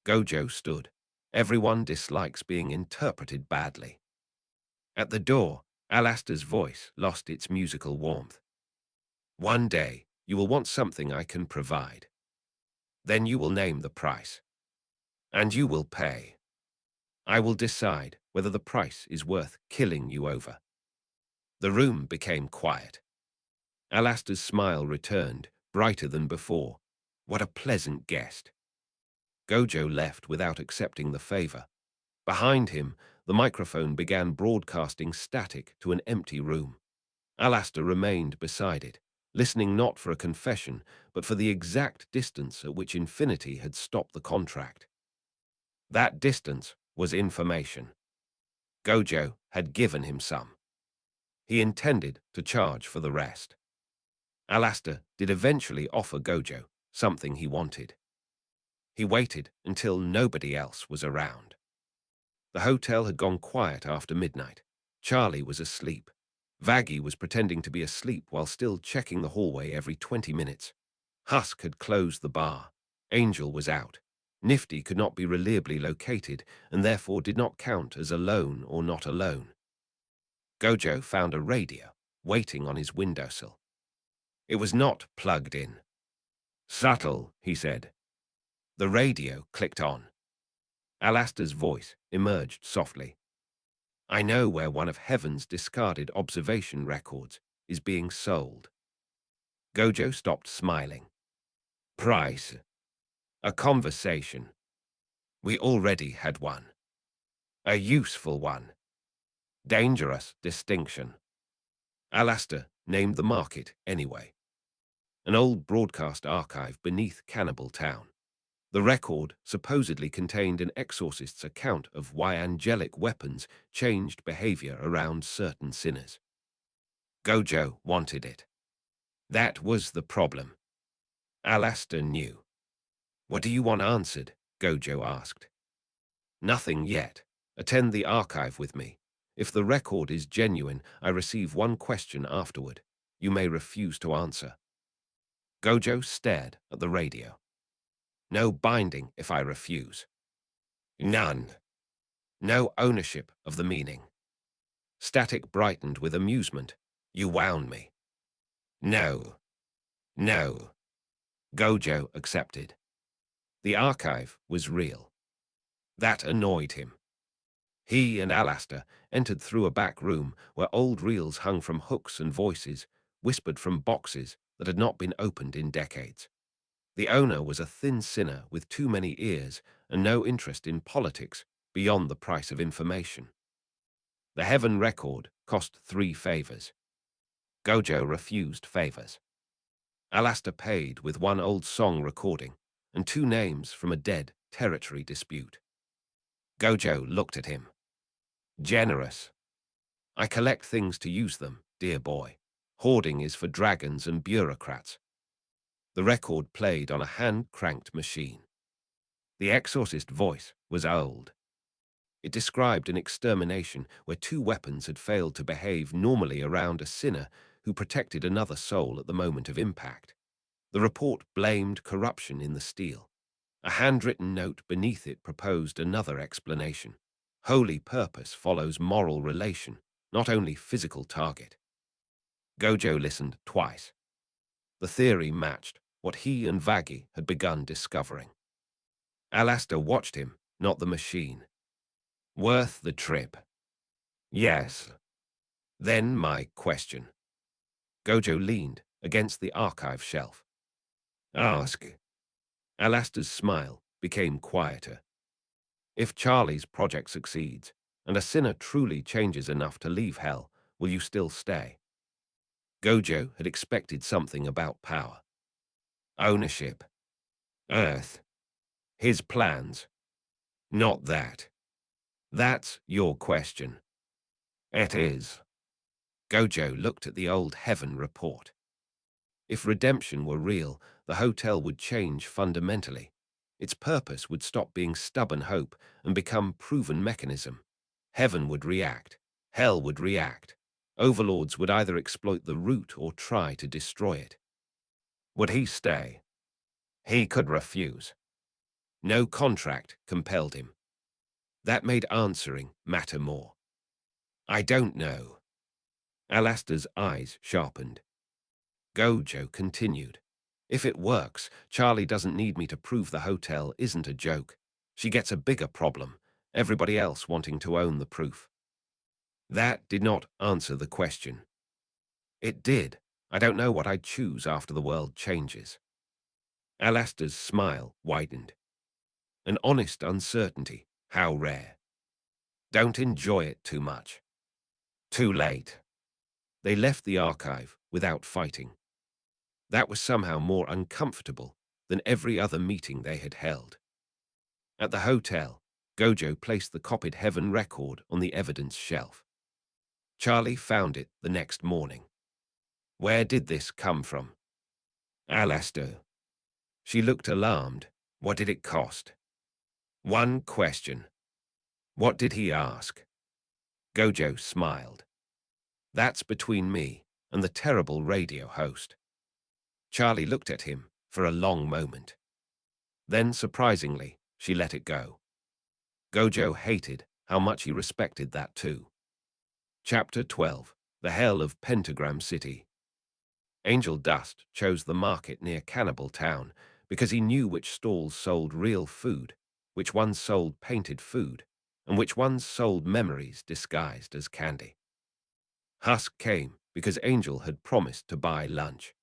Gojo stood. Everyone dislikes being interpreted badly. At the door, Alastair's voice lost its musical warmth. One day, you will want something I can provide. Then you will name the price. And you will pay. I will decide whether the price is worth killing you over. The room became quiet. Alastair's smile returned, brighter than before. What a pleasant guest. Gojo left without accepting the favor. Behind him, the microphone began broadcasting static to an empty room. Alastair remained beside it, listening not for a confession, but for the exact distance at which Infinity had stopped the contract. That distance was information. Gojo had given him some. He intended to charge for the rest. Alastair did eventually offer Gojo something he wanted. He waited until nobody else was around. The hotel had gone quiet after midnight. Charlie was asleep. Vaggie was pretending to be asleep while still checking the hallway every 20 minutes. Husk had closed the bar. Angel was out. Nifty could not be reliably located and therefore did not count as alone or not alone. Gojo found a radio waiting on his windowsill. It was not plugged in. Subtle, he said. The radio clicked on. Alastair's voice emerged softly. I know where one of Heaven's discarded observation records is being sold. Gojo stopped smiling. Price. A conversation. We already had one. A useful one. Dangerous distinction. Alastair named the market anyway. An old broadcast archive beneath Cannibal Town. The record supposedly contained an exorcist's account of why angelic weapons changed behavior around certain sinners. Gojo wanted it. That was the problem. Alastair knew. What do you want answered? Gojo asked. Nothing yet. Attend the archive with me. If the record is genuine, I receive one question afterward. You may refuse to answer. Gojo stared at the radio. No binding if I refuse. None. No ownership of the meaning. Static brightened with amusement. You wound me. No. No. Gojo accepted. The archive was real. That annoyed him. He and Alastair entered through a back room where old reels hung from hooks and voices, whispered from boxes that had not been opened in decades. The owner was a thin sinner with too many ears and no interest in politics beyond the price of information. The Heaven record cost 3 favors. Gojo refused favors. Alastair paid with 1 old song recording and 2 names from a dead territory dispute. Gojo looked at him. Generous. I collect things to use them, dear boy. Hoarding is for dragons and bureaucrats. The record played on a hand-cranked machine. The exorcist voice was old. It described an extermination where 2 weapons had failed to behave normally around a sinner who protected another soul at the moment of impact. The report blamed corruption in the steel. A handwritten note beneath it proposed another explanation. Holy purpose follows moral relation, not only physical target. Gojo listened twice. The theory matched what he and Vaggie had begun discovering. Alastair watched him, not the machine. Worth the trip? Yes. Then my question. Gojo leaned against the archive shelf. Ask. Alastair's smile became quieter. If Charlie's project succeeds, and a sinner truly changes enough to leave hell, will you still stay? Gojo had expected something about power. Ownership. Earth. His plans. Not that. That's your question. It is. Gojo looked at the old Heaven report. If redemption were real, the hotel would change fundamentally. Its purpose would stop being stubborn hope and become proven mechanism. Heaven would react. Hell would react. Overlords would either exploit the root or try to destroy it. Would he stay? He could refuse. No contract compelled him. That made answering matter more. I don't know. Alastair's eyes sharpened. Gojo continued. If it works, Charlie doesn't need me to prove the hotel isn't a joke. She gets a bigger problem, everybody else wanting to own the proof. That did not answer the question. It did. I don't know what I'd choose after the world changes. Alastair's smile widened. An honest uncertainty, how rare. Don't enjoy it too much. Too late. They left the archive without fighting. That was somehow more uncomfortable than every other meeting they had held. At the hotel, Gojo placed the copied Heaven record on the evidence shelf. Charlie found it the next morning. Where did this come from? Alastair. She looked alarmed. What did it cost? 1 question. What did he ask? Gojo smiled. That's between me and the terrible radio host. Charlie looked at him for a long moment. Then, surprisingly, she let it go. Gojo hated how much he respected that too. Chapter 12. The Hell of Pentagram City. Angel Dust chose the market near Cannibal Town because he knew which stalls sold real food, which ones sold painted food, and which ones sold memories disguised as candy. Husk came because Angel had promised to buy lunch.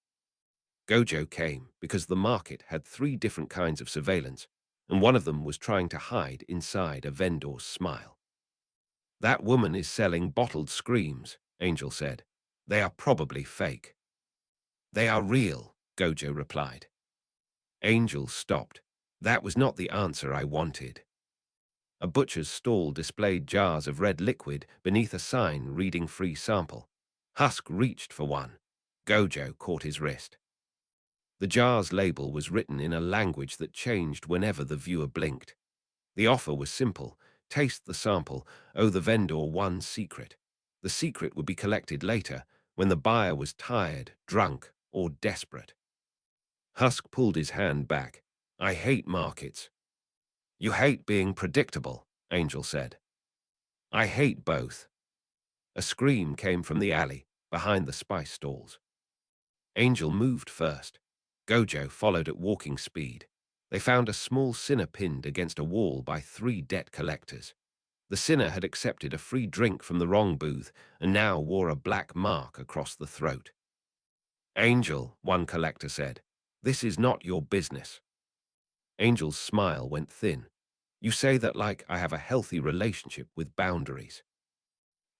Gojo came because the market had 3 different kinds of surveillance, and one of them was trying to hide inside a vendor's smile. That woman is selling bottled screams, Angel said. They are probably fake. They are real, Gojo replied. Angel stopped. That was not the answer I wanted. A butcher's stall displayed jars of red liquid beneath a sign reading free sample. Husk reached for one. Gojo caught his wrist. The jar's label was written in a language that changed whenever the viewer blinked. The offer was simple. Taste the sample, owe the vendor 1 secret. The secret would be collected later, when the buyer was tired, drunk, or desperate. Husk pulled his hand back. I hate markets. You hate being predictable, Angel said. I hate both. A scream came from the alley, behind the spice stalls. Angel moved first. Gojo followed at walking speed. They found a small sinner pinned against a wall by 3 debt collectors. The sinner had accepted a free drink from the wrong booth and now wore a black mark across the throat. "Angel," one collector said, "this is not your business." Angel's smile went thin. "You say that like I have a healthy relationship with boundaries."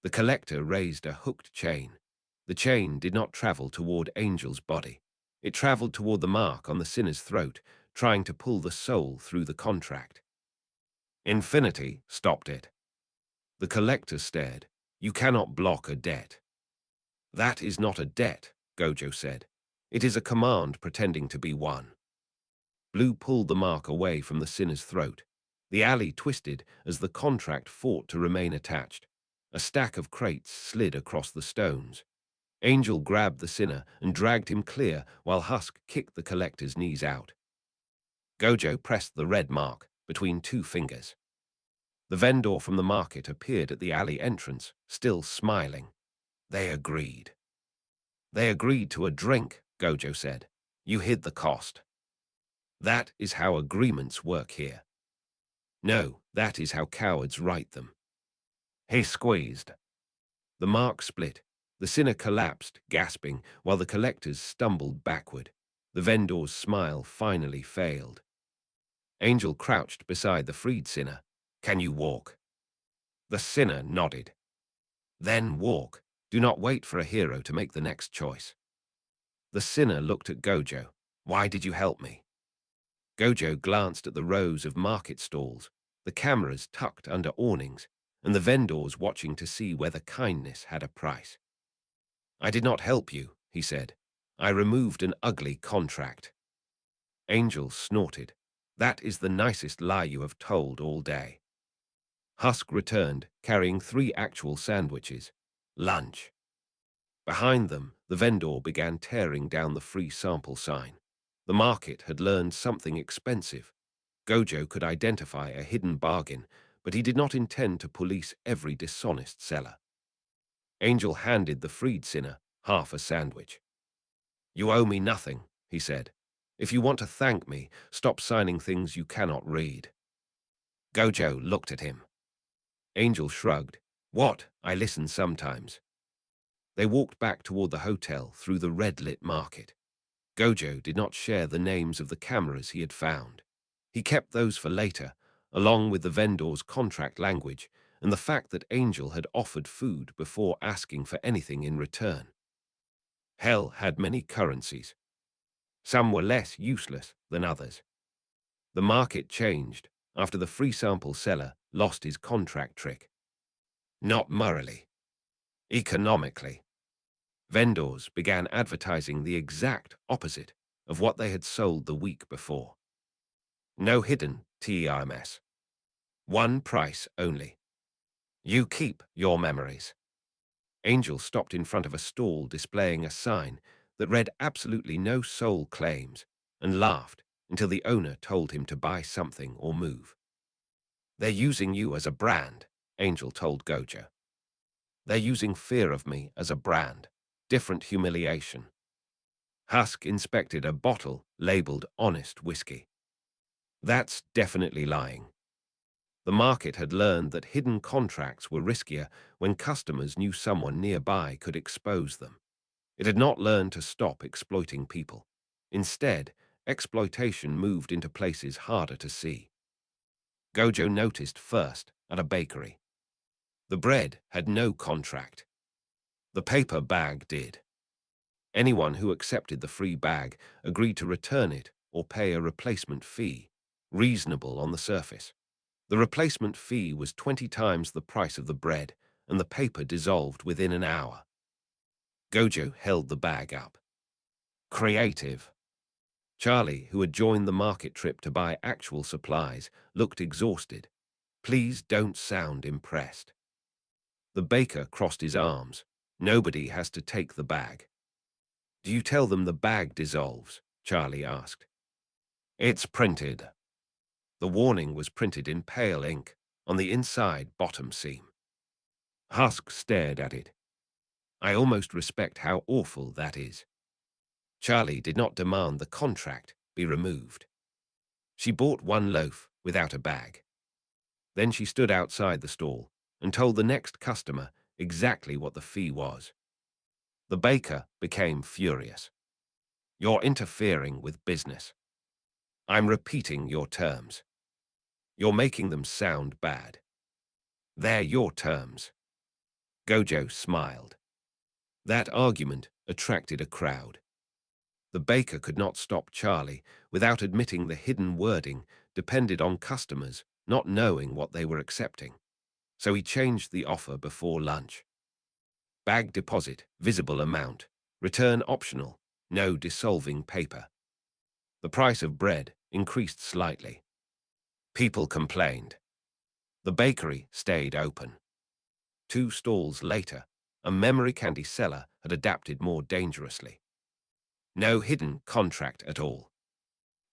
The collector raised a hooked chain. The chain did not travel toward Angel's body. It traveled toward the mark on the sinner's throat, trying to pull the soul through the contract. Infinity stopped it. The collector stared. "You cannot block a debt." "That is not a debt," Gojo said. "It is a command pretending to be one." Blue pulled the mark away from the sinner's throat. The alley twisted as the contract fought to remain attached. A stack of crates slid across the stones. Angel grabbed the sinner and dragged him clear while Husk kicked the collector's knees out. Gojo pressed the red mark between 2 fingers. The vendor from the market appeared at the alley entrance, still smiling. They agreed. "They agreed to a drink," Gojo said. "You hid the cost." "That is how agreements work here." "No, that is how cowards write them." He squeezed. The mark split. The sinner collapsed, gasping, while the collectors stumbled backward. The vendor's smile finally failed. Angel crouched beside the freed sinner. "Can you walk?" The sinner nodded. "Then walk. Do not wait for a hero to make the next choice." The sinner looked at Gojo. "Why did you help me?" Gojo glanced at the rows of market stalls, the cameras tucked under awnings, and the vendors watching to see whether kindness had a price. "I did not help you," he said. "I removed an ugly contract." Angel snorted. "That is the nicest lie you have told all day." Husk returned, carrying 3 actual sandwiches. Lunch. Behind them, the vendor began tearing down the free sample sign. The market had learned something expensive. Gojo could identify a hidden bargain, but he did not intend to police every dishonest seller. Angel handed the freed sinner half a sandwich. "You owe me nothing," he said. "If you want to thank me, stop signing things you cannot read." Gojo looked at him. Angel shrugged. "What? I listen sometimes." They walked back toward the hotel through the red-lit market. Gojo did not share the names of the cameras he had found. He kept those for later, along with the vendor's contract language and the fact that Angel had offered food before asking for anything in return. Hell had many currencies. Some were less useless than others. The market changed after the free sample seller lost his contract trick. Not morally. Economically. Vendors began advertising the exact opposite of what they had sold the week before. No hidden TERMS. One price only. You keep your memories. Angel stopped in front of a stall displaying a sign that read absolutely no soul claims and laughed until the owner told him to buy something or move. "They're using you as a brand," Angel told Gojo. "They're using fear of me as a brand. Different humiliation." Husk inspected a bottle labeled Honest Whiskey. "That's definitely lying." The market had learned that hidden contracts were riskier when customers knew someone nearby could expose them. It had not learned to stop exploiting people. Instead, exploitation moved into places harder to see. Gojo noticed first at a bakery. The bread had no contract. The paper bag did. Anyone who accepted the free bag agreed to return it or pay a replacement fee, reasonable on the surface. The replacement fee was 20 times the price of the bread, and the paper dissolved within an hour. Gojo held the bag up. Creative. Charlie, who had joined the market trip to buy actual supplies, looked exhausted. "Please don't sound impressed." The baker crossed his arms. "Nobody has to take the bag." "Do you tell them the bag dissolves?" Charlie asked. "It's printed." The warning was printed in pale ink on the inside bottom seam. Husk stared at it. "I almost respect how awful that is." Charlie did not demand the contract be removed. She bought one loaf without a bag. Then she stood outside the stall and told the next customer exactly what the fee was. The baker became furious. "You're interfering with business. I'm repeating your terms. You're making them sound bad. They're your terms." Gojo smiled. That argument attracted a crowd. The baker could not stop Charlie without admitting the hidden wording depended on customers not knowing what they were accepting. So he changed the offer before lunch. Bag deposit, visible amount, return optional, no dissolving paper. The price of bread increased slightly. People complained. The bakery stayed open. 2 stalls later, a memory candy seller had adapted more dangerously. No hidden contract at all.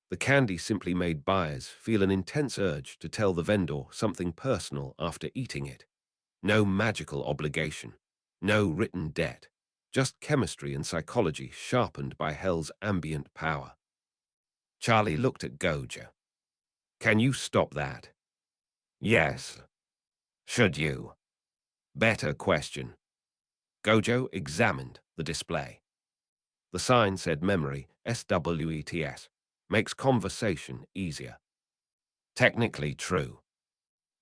The candy simply made buyers feel an intense urge to tell the vendor something personal after eating it. No magical obligation, no written debt, just chemistry and psychology sharpened by hell's ambient power. Charlie looked at Gojo. "Can you stop that?" "Yes." "Should you?" "Better question." Gojo examined the display. The sign said memory, SWETS, makes conversation easier. Technically true.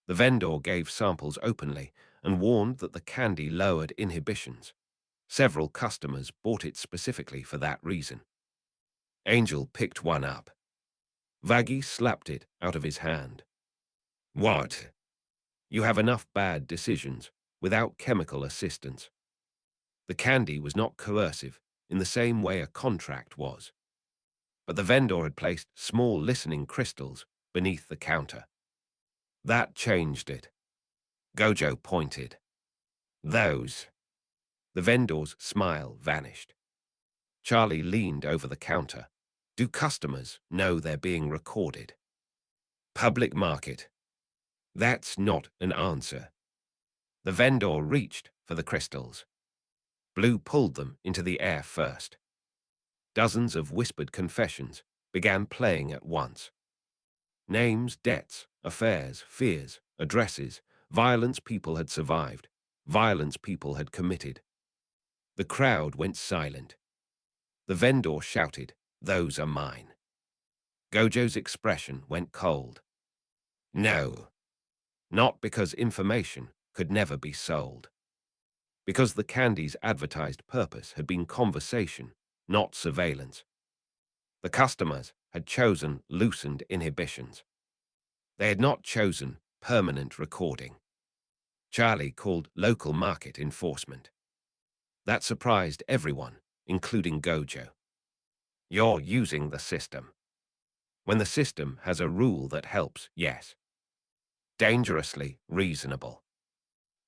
The vendor gave samples openly and warned that the candy lowered inhibitions. Several customers bought it specifically for that reason. Angel picked one up. Vaggie slapped it out of his hand. "What? You have enough bad decisions without chemical assistance." The candy was not coercive in the same way a contract was. But the vendor had placed small listening crystals beneath the counter. That changed it. Gojo pointed. "Those." The vendor's smile vanished. Charlie leaned over the counter. "Do customers know they're being recorded?" "Public market." That's not an answer. The vendor reached for the crystals. Blue pulled them into the air first. Dozens of whispered confessions began playing at once. Names, debts, affairs, fears, addresses, violence people had survived, violence people had committed. The crowd went silent. The vendor shouted, "Those are mine." Gojo's expression went cold. "No. Not because information could never be sold. Because the candy's advertised purpose had been conversation, not surveillance. The customers had chosen loosened inhibitions. They had not chosen permanent recording. Charlie called local market enforcement. That surprised everyone, including Gojo. "You're using the system." "When the system has a rule that helps, yes." "Dangerously reasonable."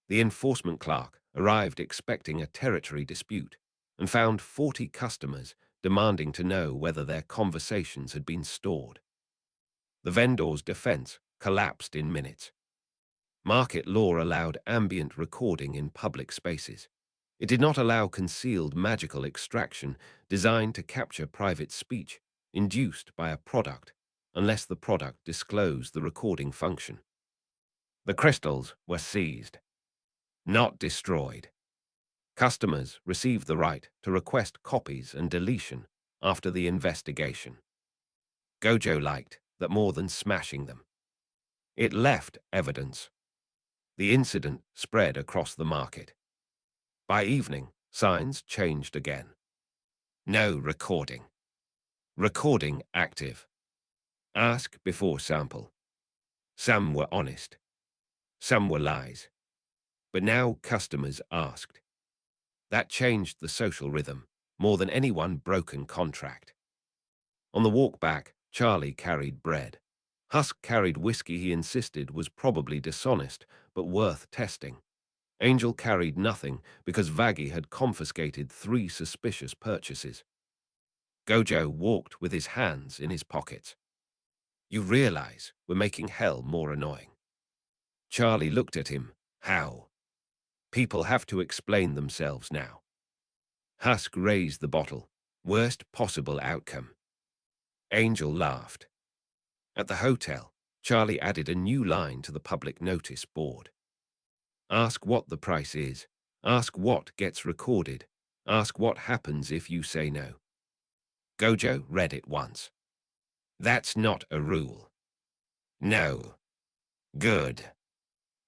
The enforcement clerk arrived expecting a territory dispute and found 40 customers demanding to know whether their conversations had been stored. The vendor's defense collapsed in minutes. Market law allowed ambient recording in public spaces. It did not allow concealed magical extraction designed to capture private speech induced by a product unless the product disclosed the recording function. The crystals were seized, not destroyed. Customers received the right to request copies and deletion after the investigation. Gojo liked that more than smashing them. It left evidence. The incident spread across the market. By evening, signs changed again. No recording. Recording active. Ask before sample. Some were honest. Some were lies. But now customers asked. That changed the social rhythm more than any one broken contract. On the walk back, Charlie carried bread. Husk carried whiskey he insisted was probably dishonest, but worth testing. Angel carried nothing because Vaggie had confiscated 3 suspicious purchases. Gojo walked with his hands in his pockets. "You realize we're making hell more annoying." Charlie looked at him. "How?" "People have to explain themselves now." Husk raised the bottle. Worst possible outcome. Angel laughed. At the hotel, Charlie added a new line to the public notice board. Ask what the price is. Ask what gets recorded. Ask what happens if you say no. Gojo read it once. That's not a rule. No. Good.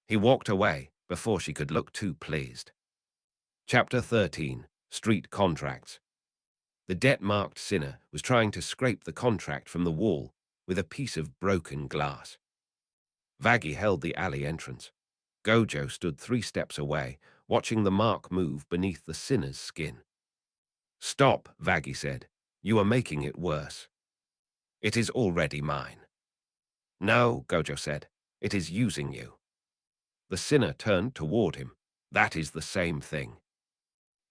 He walked away before she could look too pleased. Chapter 13. Street Contracts. The debt-marked sinner was trying to scrape the contract from the wall with a piece of broken glass. Vaggie held the alley entrance. Gojo stood 3 steps away, watching the mark move beneath the sinner's skin. Stop, Vaggie said. You are making it worse. It is already mine. No, Gojo said. It is using you. The sinner turned toward him. That is the same thing.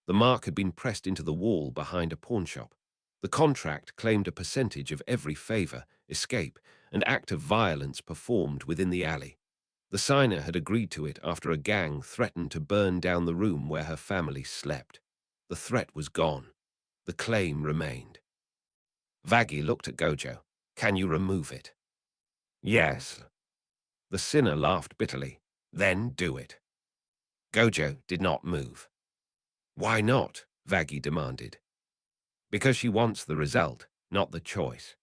The mark had been pressed into the wall behind a pawnshop. The contract claimed a percentage of every favor, escape, and act of violence performed within the alley. The signer had agreed to it after a gang threatened to burn down the room where her family slept. The threat was gone. The claim remained. Vaggie looked at Gojo. Can you remove it? Yes. The sinner laughed bitterly. Then do it. Gojo did not move. Why not? Vaggie demanded. Because she wants the result, not the choice.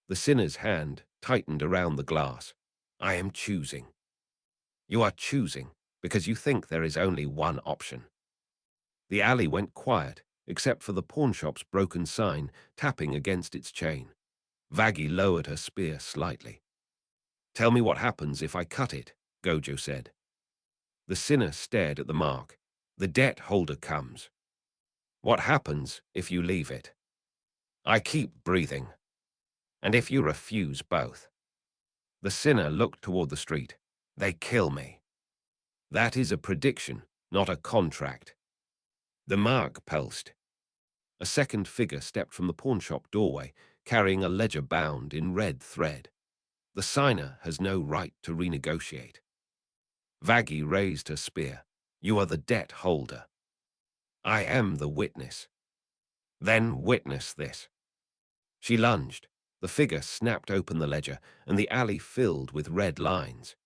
The sinner's hand tightened around the glass. I am choosing. You are choosing because you think there is only one option. The alley went quiet, except for the pawnshop's broken sign tapping against its chain. Vaggie lowered her spear slightly. Tell me what happens if I cut it, Gojo said. The sinner stared at the mark. The debt holder comes. What happens if you leave it? I keep breathing. And if you refuse both? The sinner looked toward the street. They kill me. That is a prediction, not a contract. The mark pulsed. A second figure stepped from the pawnshop doorway, carrying a ledger bound in red thread. The signer has no right to renegotiate. Vaggie raised her spear. You are the debt holder. I am the witness. Then witness this. She lunged. The figure snapped open the ledger, and the alley filled with red lines.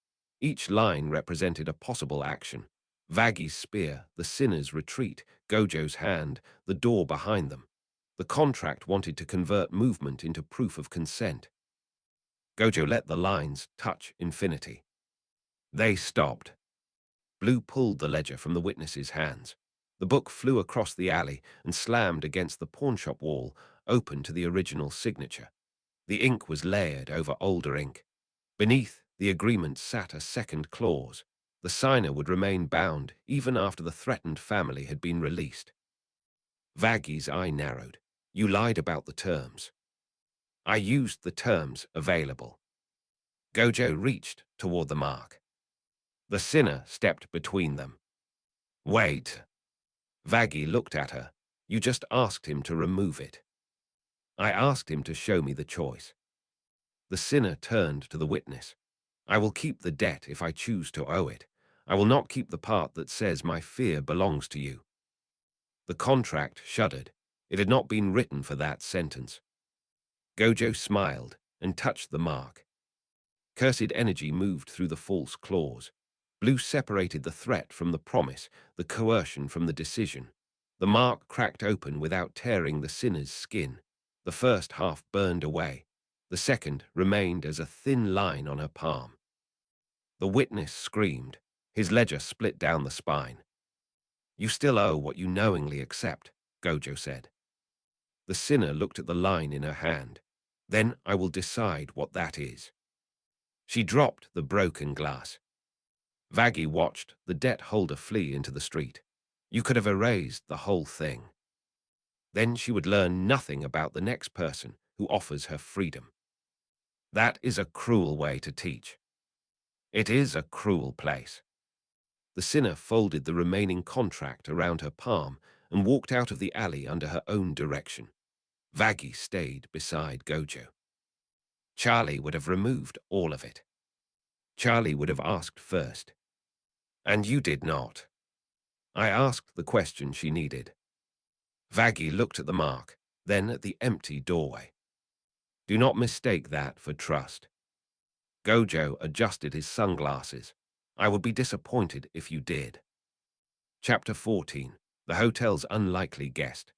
Each line represented a possible action. Vaggie's spear, the sinner's retreat, Gojo's hand, the door behind them. The contract wanted to convert movement into proof of consent. Gojo let the lines touch infinity. They stopped. Blue pulled the ledger from the witness's hands. The book flew across the alley and slammed against the pawnshop wall, open to the original signature. The ink was layered over older ink. Beneath, the agreement sat a second clause. The signer would remain bound even after the threatened family had been released. Vaggie's eye narrowed. You lied about the terms. I used the terms available. Gojo reached toward the mark. The sinner stepped between them. Wait. Vaggie looked at her. You just asked him to remove it. I asked him to show me the choice. The sinner turned to the witness. I will keep the debt if I choose to owe it. I will not keep the part that says my fear belongs to you. The contract shuddered. It had not been written for that sentence. Gojo smiled and touched the mark. Cursed energy moved through the false clause. Blue separated the threat from the promise, the coercion from the decision. The mark cracked open without tearing the sinner's skin. The first half burned away. The second remained as a thin line on her palm. The witness screamed. His ledger split down the spine. You still owe what you knowingly accept, Gojo said. The sinner looked at the line in her hand. Then I will decide what that is. She dropped the broken glass. Vaggie watched the debt holder flee into the street. You could have erased the whole thing. Then she would learn nothing about the next person who offers her freedom. That is a cruel way to teach. It is a cruel place. The sinner folded the remaining contract around her palm and walked out of the alley under her own direction. Vaggie stayed beside Gojo. Charlie would have removed all of it. Charlie would have asked first. And you did not. I asked the question she needed. Vaggie looked at the mark. then at the empty doorway. Do not mistake that for trust. Gojo adjusted his sunglasses. I would be disappointed if you did. Chapter 14. The Hotel's Unlikely Guest.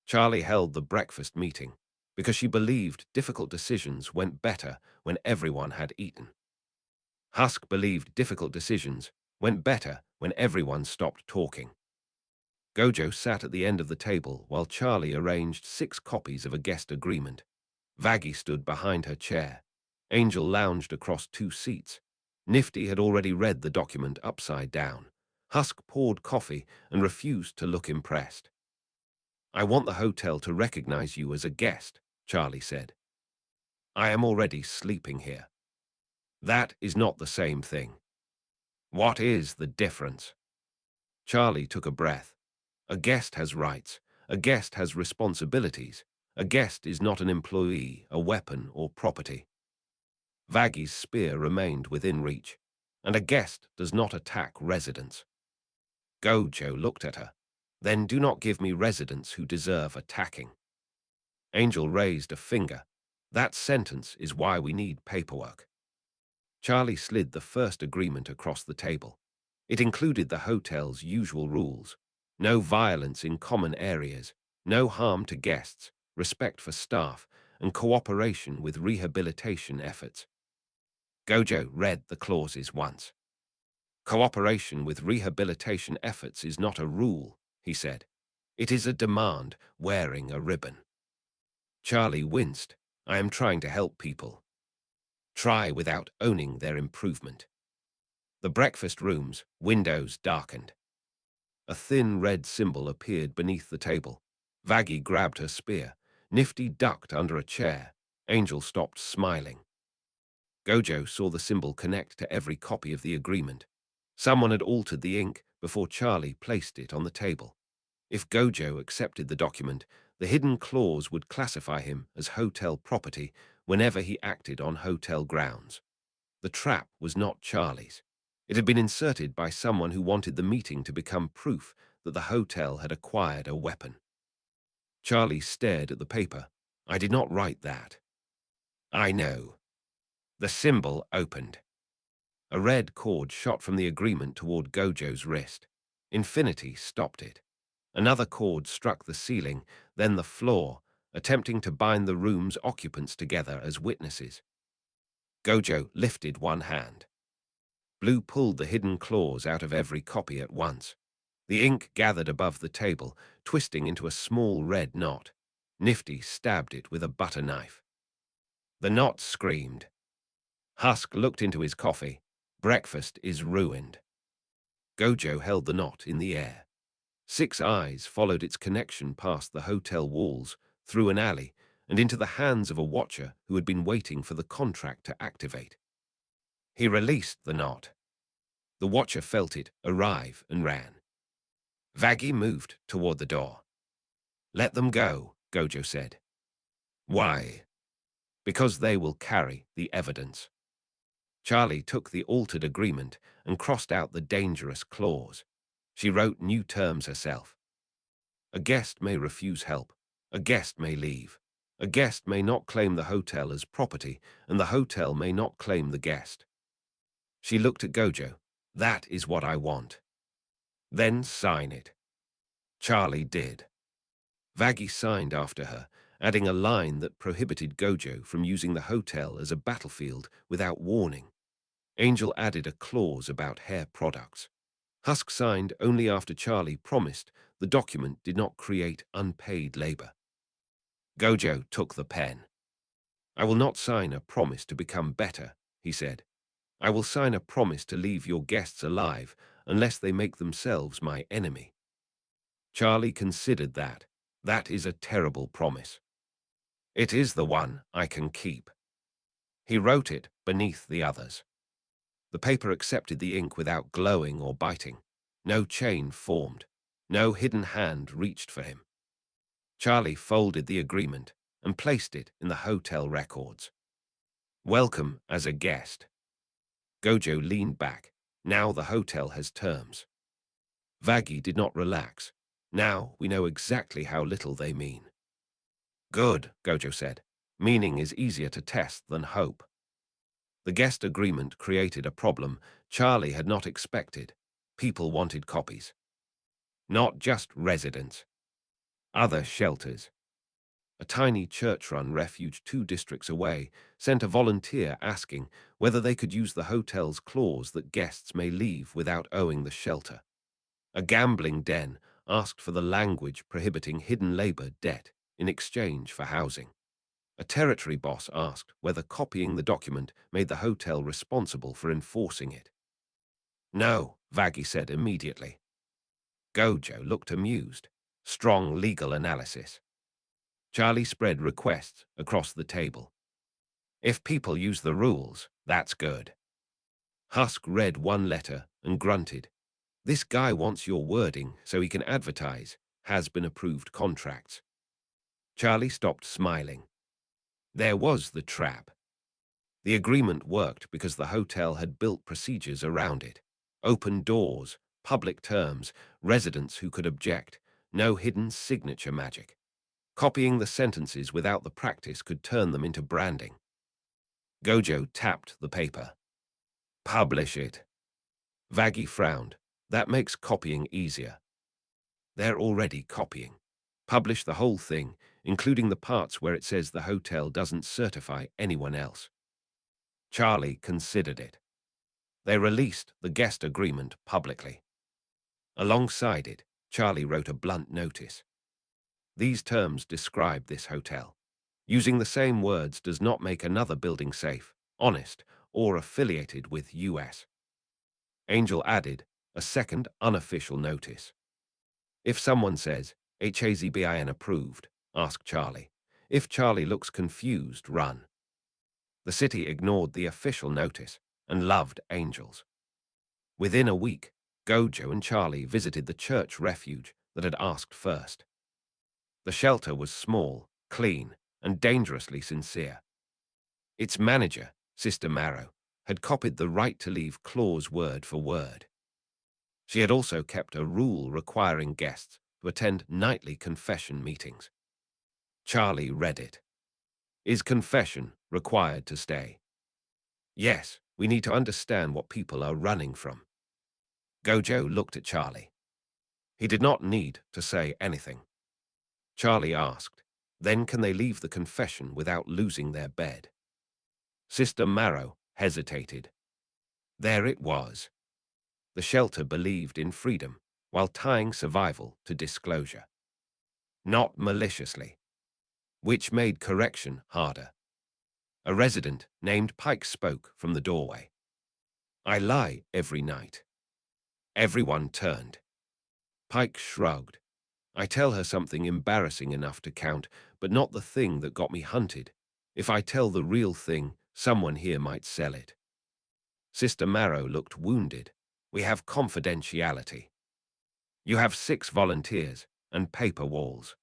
Charlie held the breakfast meeting because she believed difficult decisions went better when everyone had eaten. Husk believed difficult decisions went better when everyone stopped talking. Gojo sat at the end of the table while Charlie arranged 6 copies of a guest agreement. Vaggie stood behind her chair. Angel lounged across 2 seats. Nifty had already read the document upside down. Husk poured coffee and refused to look impressed. I want the hotel to recognize you as a guest, Charlie said. I am already sleeping here. That is not the same thing. What is the difference? Charlie took a breath. A guest has rights. A guest has responsibilities. A guest is not an employee, a weapon, or property. Vaggie's spear remained within reach, and a guest does not attack residents. Gojo looked at her. Then do not give me residents who deserve attacking. Angel raised a finger. That sentence is why we need paperwork. Charlie slid the first agreement across the table. It included the hotel's usual rules. No violence in common areas, no harm to guests, respect for staff, and cooperation with rehabilitation efforts. Gojo read the clauses once. Cooperation with rehabilitation efforts is not a rule, he said. It is a demand, wearing a ribbon. Charlie winced. I am trying to help people. Try without owning their improvement. The breakfast room's windows darkened. A thin red symbol appeared beneath the table. Vaggie grabbed her spear. Nifty ducked under a chair. Angel stopped smiling. Gojo saw the symbol connect to every copy of the agreement. Someone had altered the ink before Charlie placed it on the table. If Gojo accepted the document, the hidden clause would classify him as hotel property whenever he acted on hotel grounds. The trap was not Charlie's. It had been inserted by someone who wanted the meeting to become proof that the hotel had acquired a weapon. Charlie stared at the paper. I did not write that. I know. The symbol opened. A red cord shot from the agreement toward Gojo's wrist. Infinity stopped it. Another cord struck the ceiling, then the floor, attempting to bind the room's occupants together as witnesses. Gojo lifted one hand. Blue pulled the hidden clause out of every copy at once. The ink gathered above the table, twisting into a small red knot. Nifty stabbed it with a butter knife. The knot screamed. Husk looked into his coffee. Breakfast is ruined. Gojo held the knot in the air. 6 eyes followed its connection past the hotel walls, through an alley, and into the hands of a watcher who had been waiting for the contract to activate. He released the knot. The watcher felt it arrive and ran. Vaggie moved toward the door. Let them go, Gojo said. Why? Because they will carry the evidence. Charlie took the altered agreement and crossed out the dangerous clause. She wrote new terms herself. A guest may refuse help. A guest may leave. A guest may not claim the hotel as property, and the hotel may not claim the guest. She looked at Gojo. That is what I want. Then sign it. Charlie did. Vaggie signed after her, adding a line that prohibited Gojo from using the hotel as a battlefield without warning. Angel added a clause about hair products. Husk signed only after Charlie promised the document did not create unpaid labor. Gojo took the pen. I will not sign a promise to become better, he said. I will sign a promise to leave your guests alive unless they make themselves my enemy. Charlie considered that. That is a terrible promise. It is the one I can keep. He wrote it beneath the others. The paper accepted the ink without glowing or biting. No chain formed. No hidden hand reached for him. Charlie folded the agreement and placed it in the hotel records. Welcome as a guest. Gojo leaned back. Now the hotel has terms. Vaggie did not relax. Now we know exactly how little they mean. Good, Gojo said. Meaning is easier to test than hope. The guest agreement created a problem Charlie had not expected. People wanted copies. Not just residents. Other shelters. A tiny church-run refuge 2 districts away sent a volunteer asking whether they could use the hotel's clause that guests may leave without owing the shelter. A gambling den asked for the language prohibiting hidden labor debt in exchange for housing. A territory boss asked whether copying the document made the hotel responsible for enforcing it. No, Vaggie said immediately. Gojo looked amused. Strong legal analysis. Charlie spread requests across the table. If people use the rules, that's good. Husk read one letter and grunted. This guy wants your wording so he can advertise Hazbin approved contracts. Charlie stopped smiling. There was the trap. The agreement worked because the hotel had built procedures around it. Open doors, public terms, residents who could object, no hidden signature magic. Copying the sentences without the practice could turn them into branding. Gojo tapped the paper. Publish it. Vaggie frowned. That makes copying easier. They're already copying. Publish the whole thing, including the parts where it says the hotel doesn't certify anyone else. Charlie considered it. They released the guest agreement publicly. Alongside it, Charlie wrote a blunt notice. These terms describe this hotel. Using the same words does not make another building safe, honest, or affiliated with US. Angel added a second unofficial notice. If someone says, Hazbin approved, ask Charlie. If Charlie looks confused, run. The city ignored the official notice and loved Angels. Within a week, Gojo and Charlie visited the church refuge that had asked first. The shelter was small, clean, and dangerously sincere. Its manager, Sister Marrow, had copied the right to leave clause word for word. She had also kept a rule requiring guests to attend nightly confession meetings. Charlie read it. Is confession required to stay? Yes, we need to understand what people are running from. Gojo looked at Charlie. He did not need to say anything. Charlie asked, then can they leave the confession without losing their bed? Sister Marrow hesitated. There it was. The shelter believed in freedom while tying survival to disclosure. Not maliciously, which made correction harder. A resident named Pike spoke from the doorway. I lie every night. Everyone turned. Pike shrugged. I tell her something embarrassing enough to count, but not the thing that got me hunted. If I tell the real thing, someone here might sell it. Sister Marrow looked wounded. We have confidentiality. You have 6 volunteers and paper walls.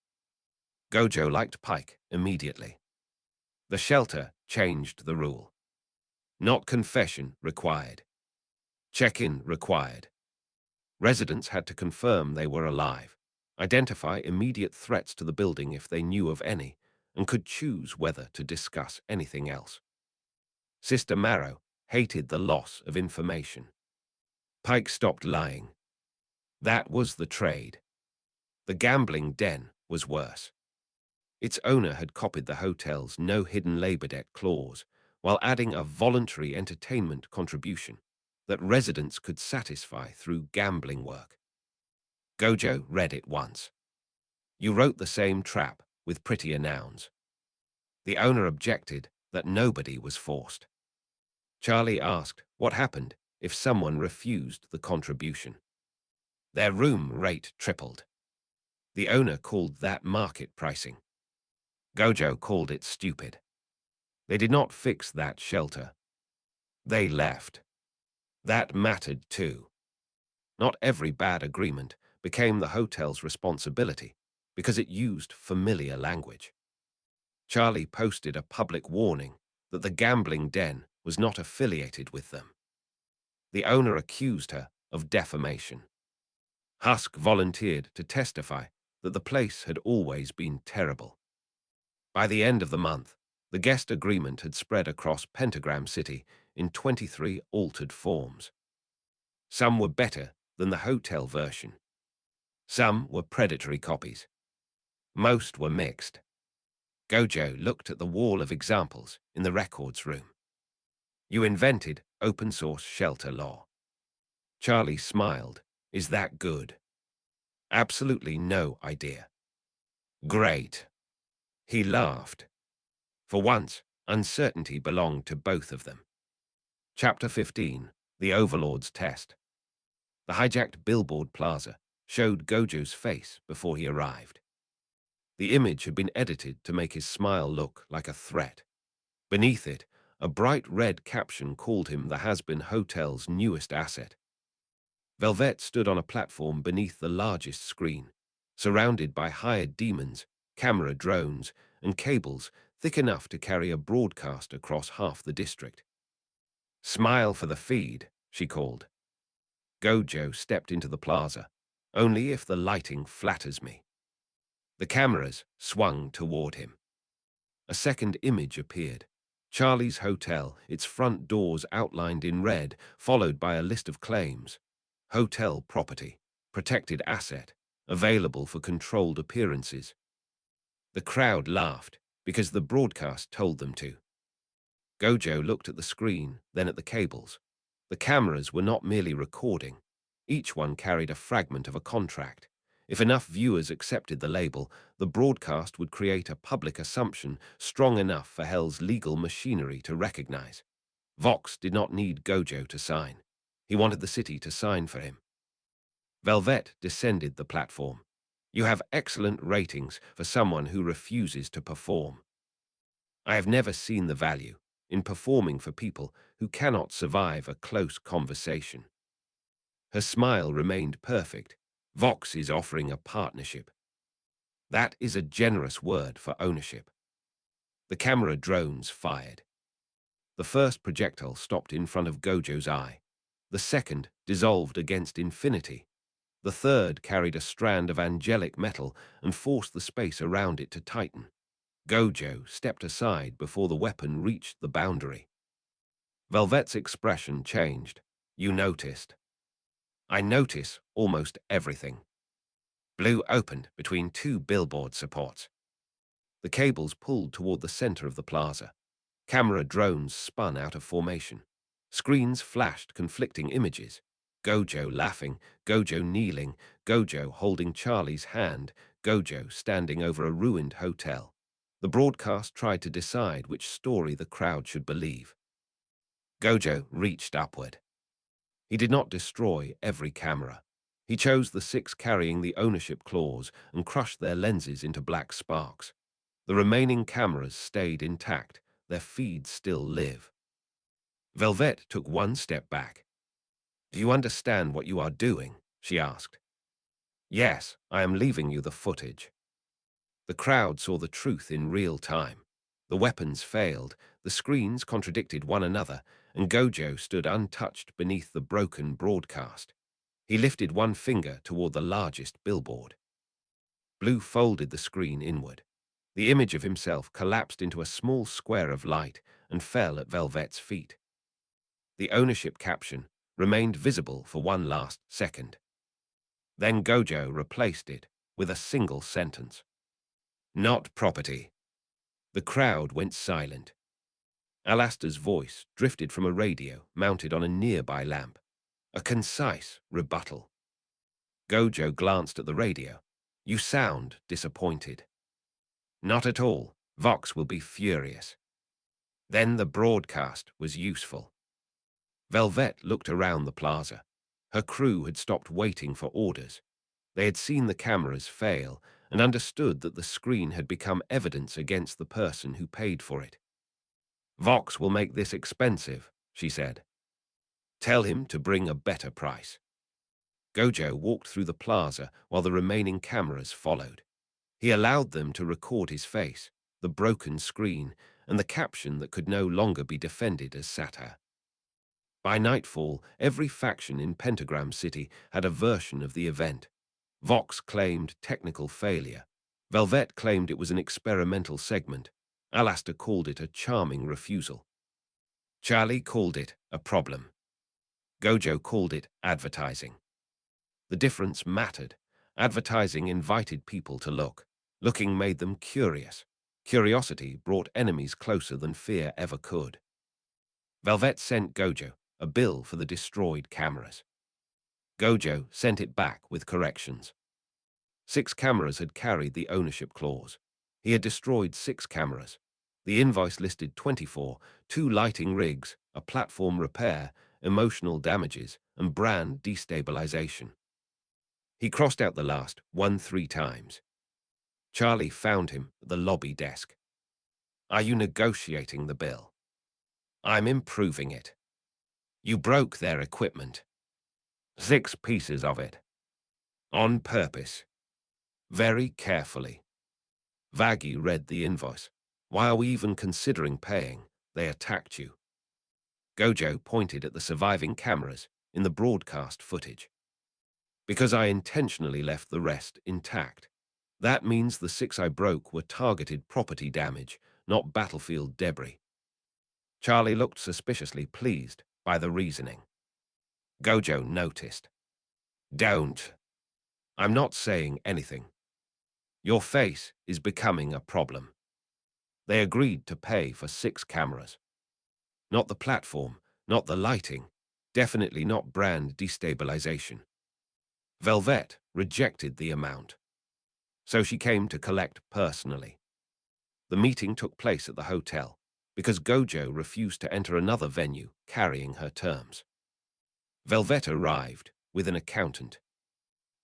Gojo liked Pike immediately. The shelter changed the rule. Not confession required. Check-in required. Residents had to confirm they were alive, identify immediate threats to the building if they knew of any, and could choose whether to discuss anything else. Sister Marrow hated the loss of information. Pike stopped lying. That was the trade. The gambling den was worse. Its owner had copied the hotel's no hidden labor debt clause while adding a voluntary entertainment contribution that residents could satisfy through gambling work. Gojo read it once. You wrote the same trap with prettier nouns. The owner objected that nobody was forced. Charlie asked what happened if someone refused the contribution. Their room rate tripled. The owner called that market pricing. Gojo called it stupid. They did not fix that shelter. They left. That mattered too. Not every bad agreement became the hotel's responsibility because it used familiar language. Charlie posted a public warning that the gambling den was not affiliated with them. The owner accused her of defamation. Husk volunteered to testify that the place had always been terrible. By the end of the month, the guest agreement had spread across Pentagram City in 23 altered forms. Some were better than the hotel version. Some were predatory copies. Most were mixed. Gojo looked at the wall of examples in the records room. You invented open-source shelter law. Charlie smiled. Is that good? Absolutely no idea. Great. He laughed. For once, uncertainty belonged to both of them. Chapter 15, The Overlord's Test. The hijacked billboard plaza showed Gojo's face before he arrived. The image had been edited to make his smile look like a threat. Beneath it, a bright red caption called him the Hazbin Hotel's newest asset. Velvet stood on a platform beneath the largest screen, surrounded by hired demons, camera drones, and cables thick enough to carry a broadcast across half the district. Smile for the feed, she called. Gojo stepped into the plaza. Only if the lighting flatters me. The cameras swung toward him. A second image appeared. Charlie's hotel, its front doors outlined in red, followed by a list of claims. Hotel property, protected asset, available for controlled appearances. The crowd laughed because the broadcast told them to. Gojo looked at the screen, then at the cables. The cameras were not merely recording. Each one carried a fragment of a contract. If enough viewers accepted the label, the broadcast would create a public assumption strong enough for Hell's legal machinery to recognize. Vox did not need Gojo to sign. He wanted the city to sign for him. Velvet descended the platform. You have excellent ratings for someone who refuses to perform. I have never seen the value in performing for people who cannot survive a close conversation. Her smile remained perfect. Vox is offering a partnership. That is a generous word for ownership. The camera drones fired. The first projectile stopped in front of Gojo's eye. The second dissolved against infinity. The third carried a strand of angelic metal and forced the space around it to tighten. Gojo stepped aside before the weapon reached the boundary. Velvet's expression changed. You noticed. I notice almost everything. Blue opened between two billboard supports. The cables pulled toward the center of the plaza. Camera drones spun out of formation. Screens flashed conflicting images. Gojo laughing, Gojo kneeling, Gojo holding Charlie's hand, Gojo standing over a ruined hotel. The broadcast tried to decide which story the crowd should believe. Gojo reached upward. He did not destroy every camera. He chose the 6 carrying the ownership clause and crushed their lenses into black sparks. The remaining cameras stayed intact. Their feeds still live. Velvet took one step back. Do you understand what you are doing? She asked. Yes, I am leaving you the footage. The crowd saw the truth in real time. The weapons failed, the screens contradicted one another, and Gojo stood untouched beneath the broken broadcast. He lifted one finger toward the largest billboard. Blue folded the screen inward. The image of himself collapsed into a small square of light and fell at Velvet's feet. The ownership caption remained visible for one last second. Then Gojo replaced it with a single sentence. Not property. The crowd went silent. Alastair's voice drifted from a radio mounted on a nearby lamp. A concise rebuttal. Gojo glanced at the radio. You sound disappointed. Not at all. Vox will be furious. Then the broadcast was useful. Velvet looked around the plaza. Her crew had stopped waiting for orders. They had seen the cameras fail and understood that the screen had become evidence against the person who paid for it. Vox will make this expensive, she said. Tell him to bring a better price. Gojo walked through the plaza while the remaining cameras followed. He allowed them to record his face, the broken screen, and the caption that could no longer be defended as satire. By nightfall, every faction in Pentagram City had a version of the event. Vox claimed technical failure. Velvet claimed it was an experimental segment. Alastair called it a charming refusal. Charlie called it a problem. Gojo called it advertising. The difference mattered. Advertising invited people to look. Looking made them curious. Curiosity brought enemies closer than fear ever could. Velvet sent Gojo a bill for the destroyed cameras. Gojo sent it back with corrections. 6 cameras had carried the ownership clause. He had destroyed 6 cameras. The invoice listed 24, 2 lighting rigs, a platform repair, emotional damages, and brand destabilization. He crossed out the last 3 times. Charlie found him at the lobby desk. "Are you negotiating the bill?" "I'm improving it." "You broke their equipment." "6 pieces of it." "On purpose." "Very carefully." Vaggie read the invoice. "Why are we even considering paying? They attacked you." Gojo pointed at the surviving cameras in the broadcast footage. "Because I intentionally left the rest intact. That means the 6 I broke were targeted property damage, not battlefield debris." Charlie looked suspiciously pleased by the reasoning. Gojo noticed. "Don't. I'm not saying anything. Your face is becoming a problem." They agreed to pay for 6 cameras. Not the platform, not the lighting, definitely not brand destabilization. Velvet rejected the amount, so she came to collect personally. The meeting took place at the hotel because Gojo refused to enter another venue carrying her terms. Velvet arrived with an accountant.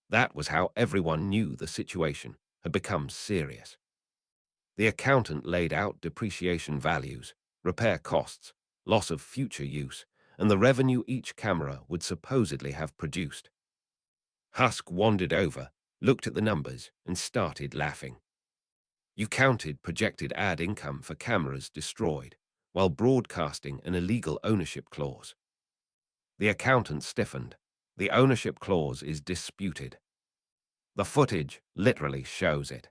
That was how everyone knew the situation had become serious. The accountant laid out depreciation values, repair costs, loss of future use, and the revenue each camera would supposedly have produced. Husk wandered over, looked at the numbers, and started laughing. "You counted projected ad income for cameras destroyed, while broadcasting an illegal ownership clause." The accountant stiffened. "The ownership clause is disputed. The footage literally shows it."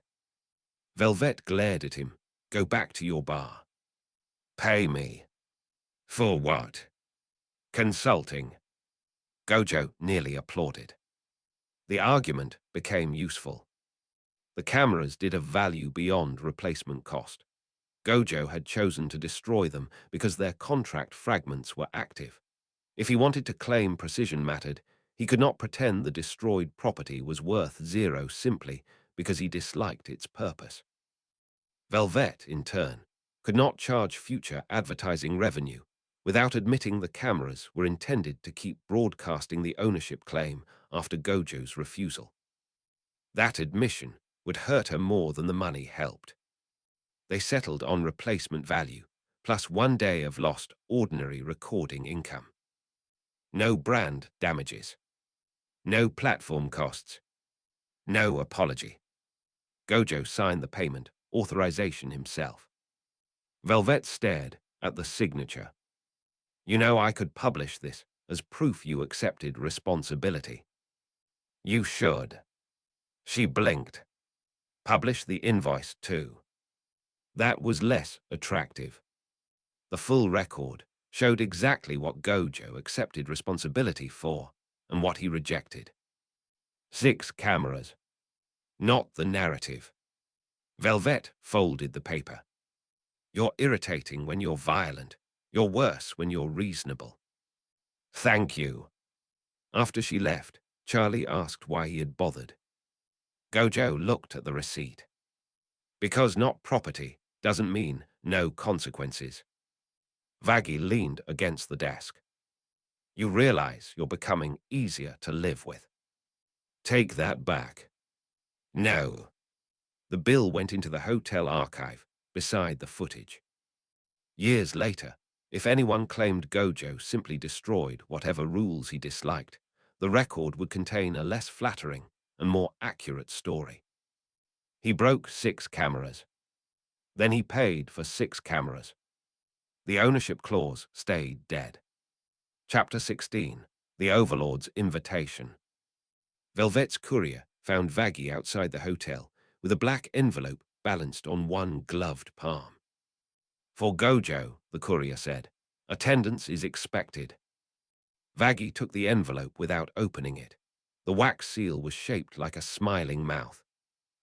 Velvet glared at him. "Go back to your bar." "Pay me." "For what?" "Consulting." Gojo nearly applauded. The argument became useful. The cameras did have value beyond replacement cost. Gojo had chosen to destroy them because their contract fragments were active. If he wanted to claim precision mattered, he could not pretend the destroyed property was worth 0 simply because he disliked its purpose. Velvet, in turn, could not charge future advertising revenue without admitting the cameras were intended to keep broadcasting the ownership claim after Gojo's refusal. That admission would hurt her more than the money helped. They settled on replacement value, plus 1 day of lost ordinary recording income. No brand damages. No platform costs. No apology. Gojo signed the payment authorization himself. Velvet stared at the signature. "You know I could publish this as proof you accepted responsibility." "You should." She blinked. "Publish the invoice too." That was less attractive. The full record showed exactly what Gojo accepted responsibility for and what he rejected. 6 cameras. Not the narrative. Velvet folded the paper. "You're irritating when you're violent. You're worse when you're reasonable." "Thank you." After she left, Charlie asked why he had bothered. Gojo looked at the receipt. "Because not property doesn't mean no consequences." Vaggie leaned against the desk. "You realize you're becoming easier to live with." "Take that back." "No." The bill went into the hotel archive beside the footage. Years later, if anyone claimed Gojo simply destroyed whatever rules he disliked, the record would contain a less flattering and more accurate story. He broke 6 cameras. Then he paid for 6 cameras. The ownership clause stayed dead. Chapter 16. The Overlord's Invitation. Velvet's courier found Vaggie outside the hotel with a black envelope balanced on one gloved palm. "For Gojo," the courier said. "Attendance is expected." Vaggie took the envelope without opening it. The wax seal was shaped like a smiling mouth.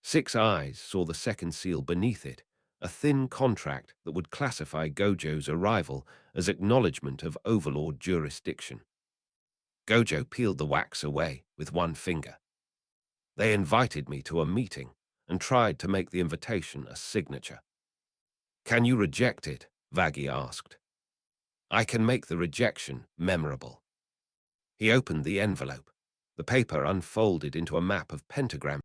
6 eyes saw the second seal beneath it, a thin contract that would classify Gojo's arrival as acknowledgement of overlord jurisdiction. Gojo peeled the wax away with one finger. "They invited me to a meeting and tried to make the invitation a signature." "Can you reject it?" Vaggie asked. "I can make the rejection memorable." He opened the envelope. The paper unfolded into a map of pentagrams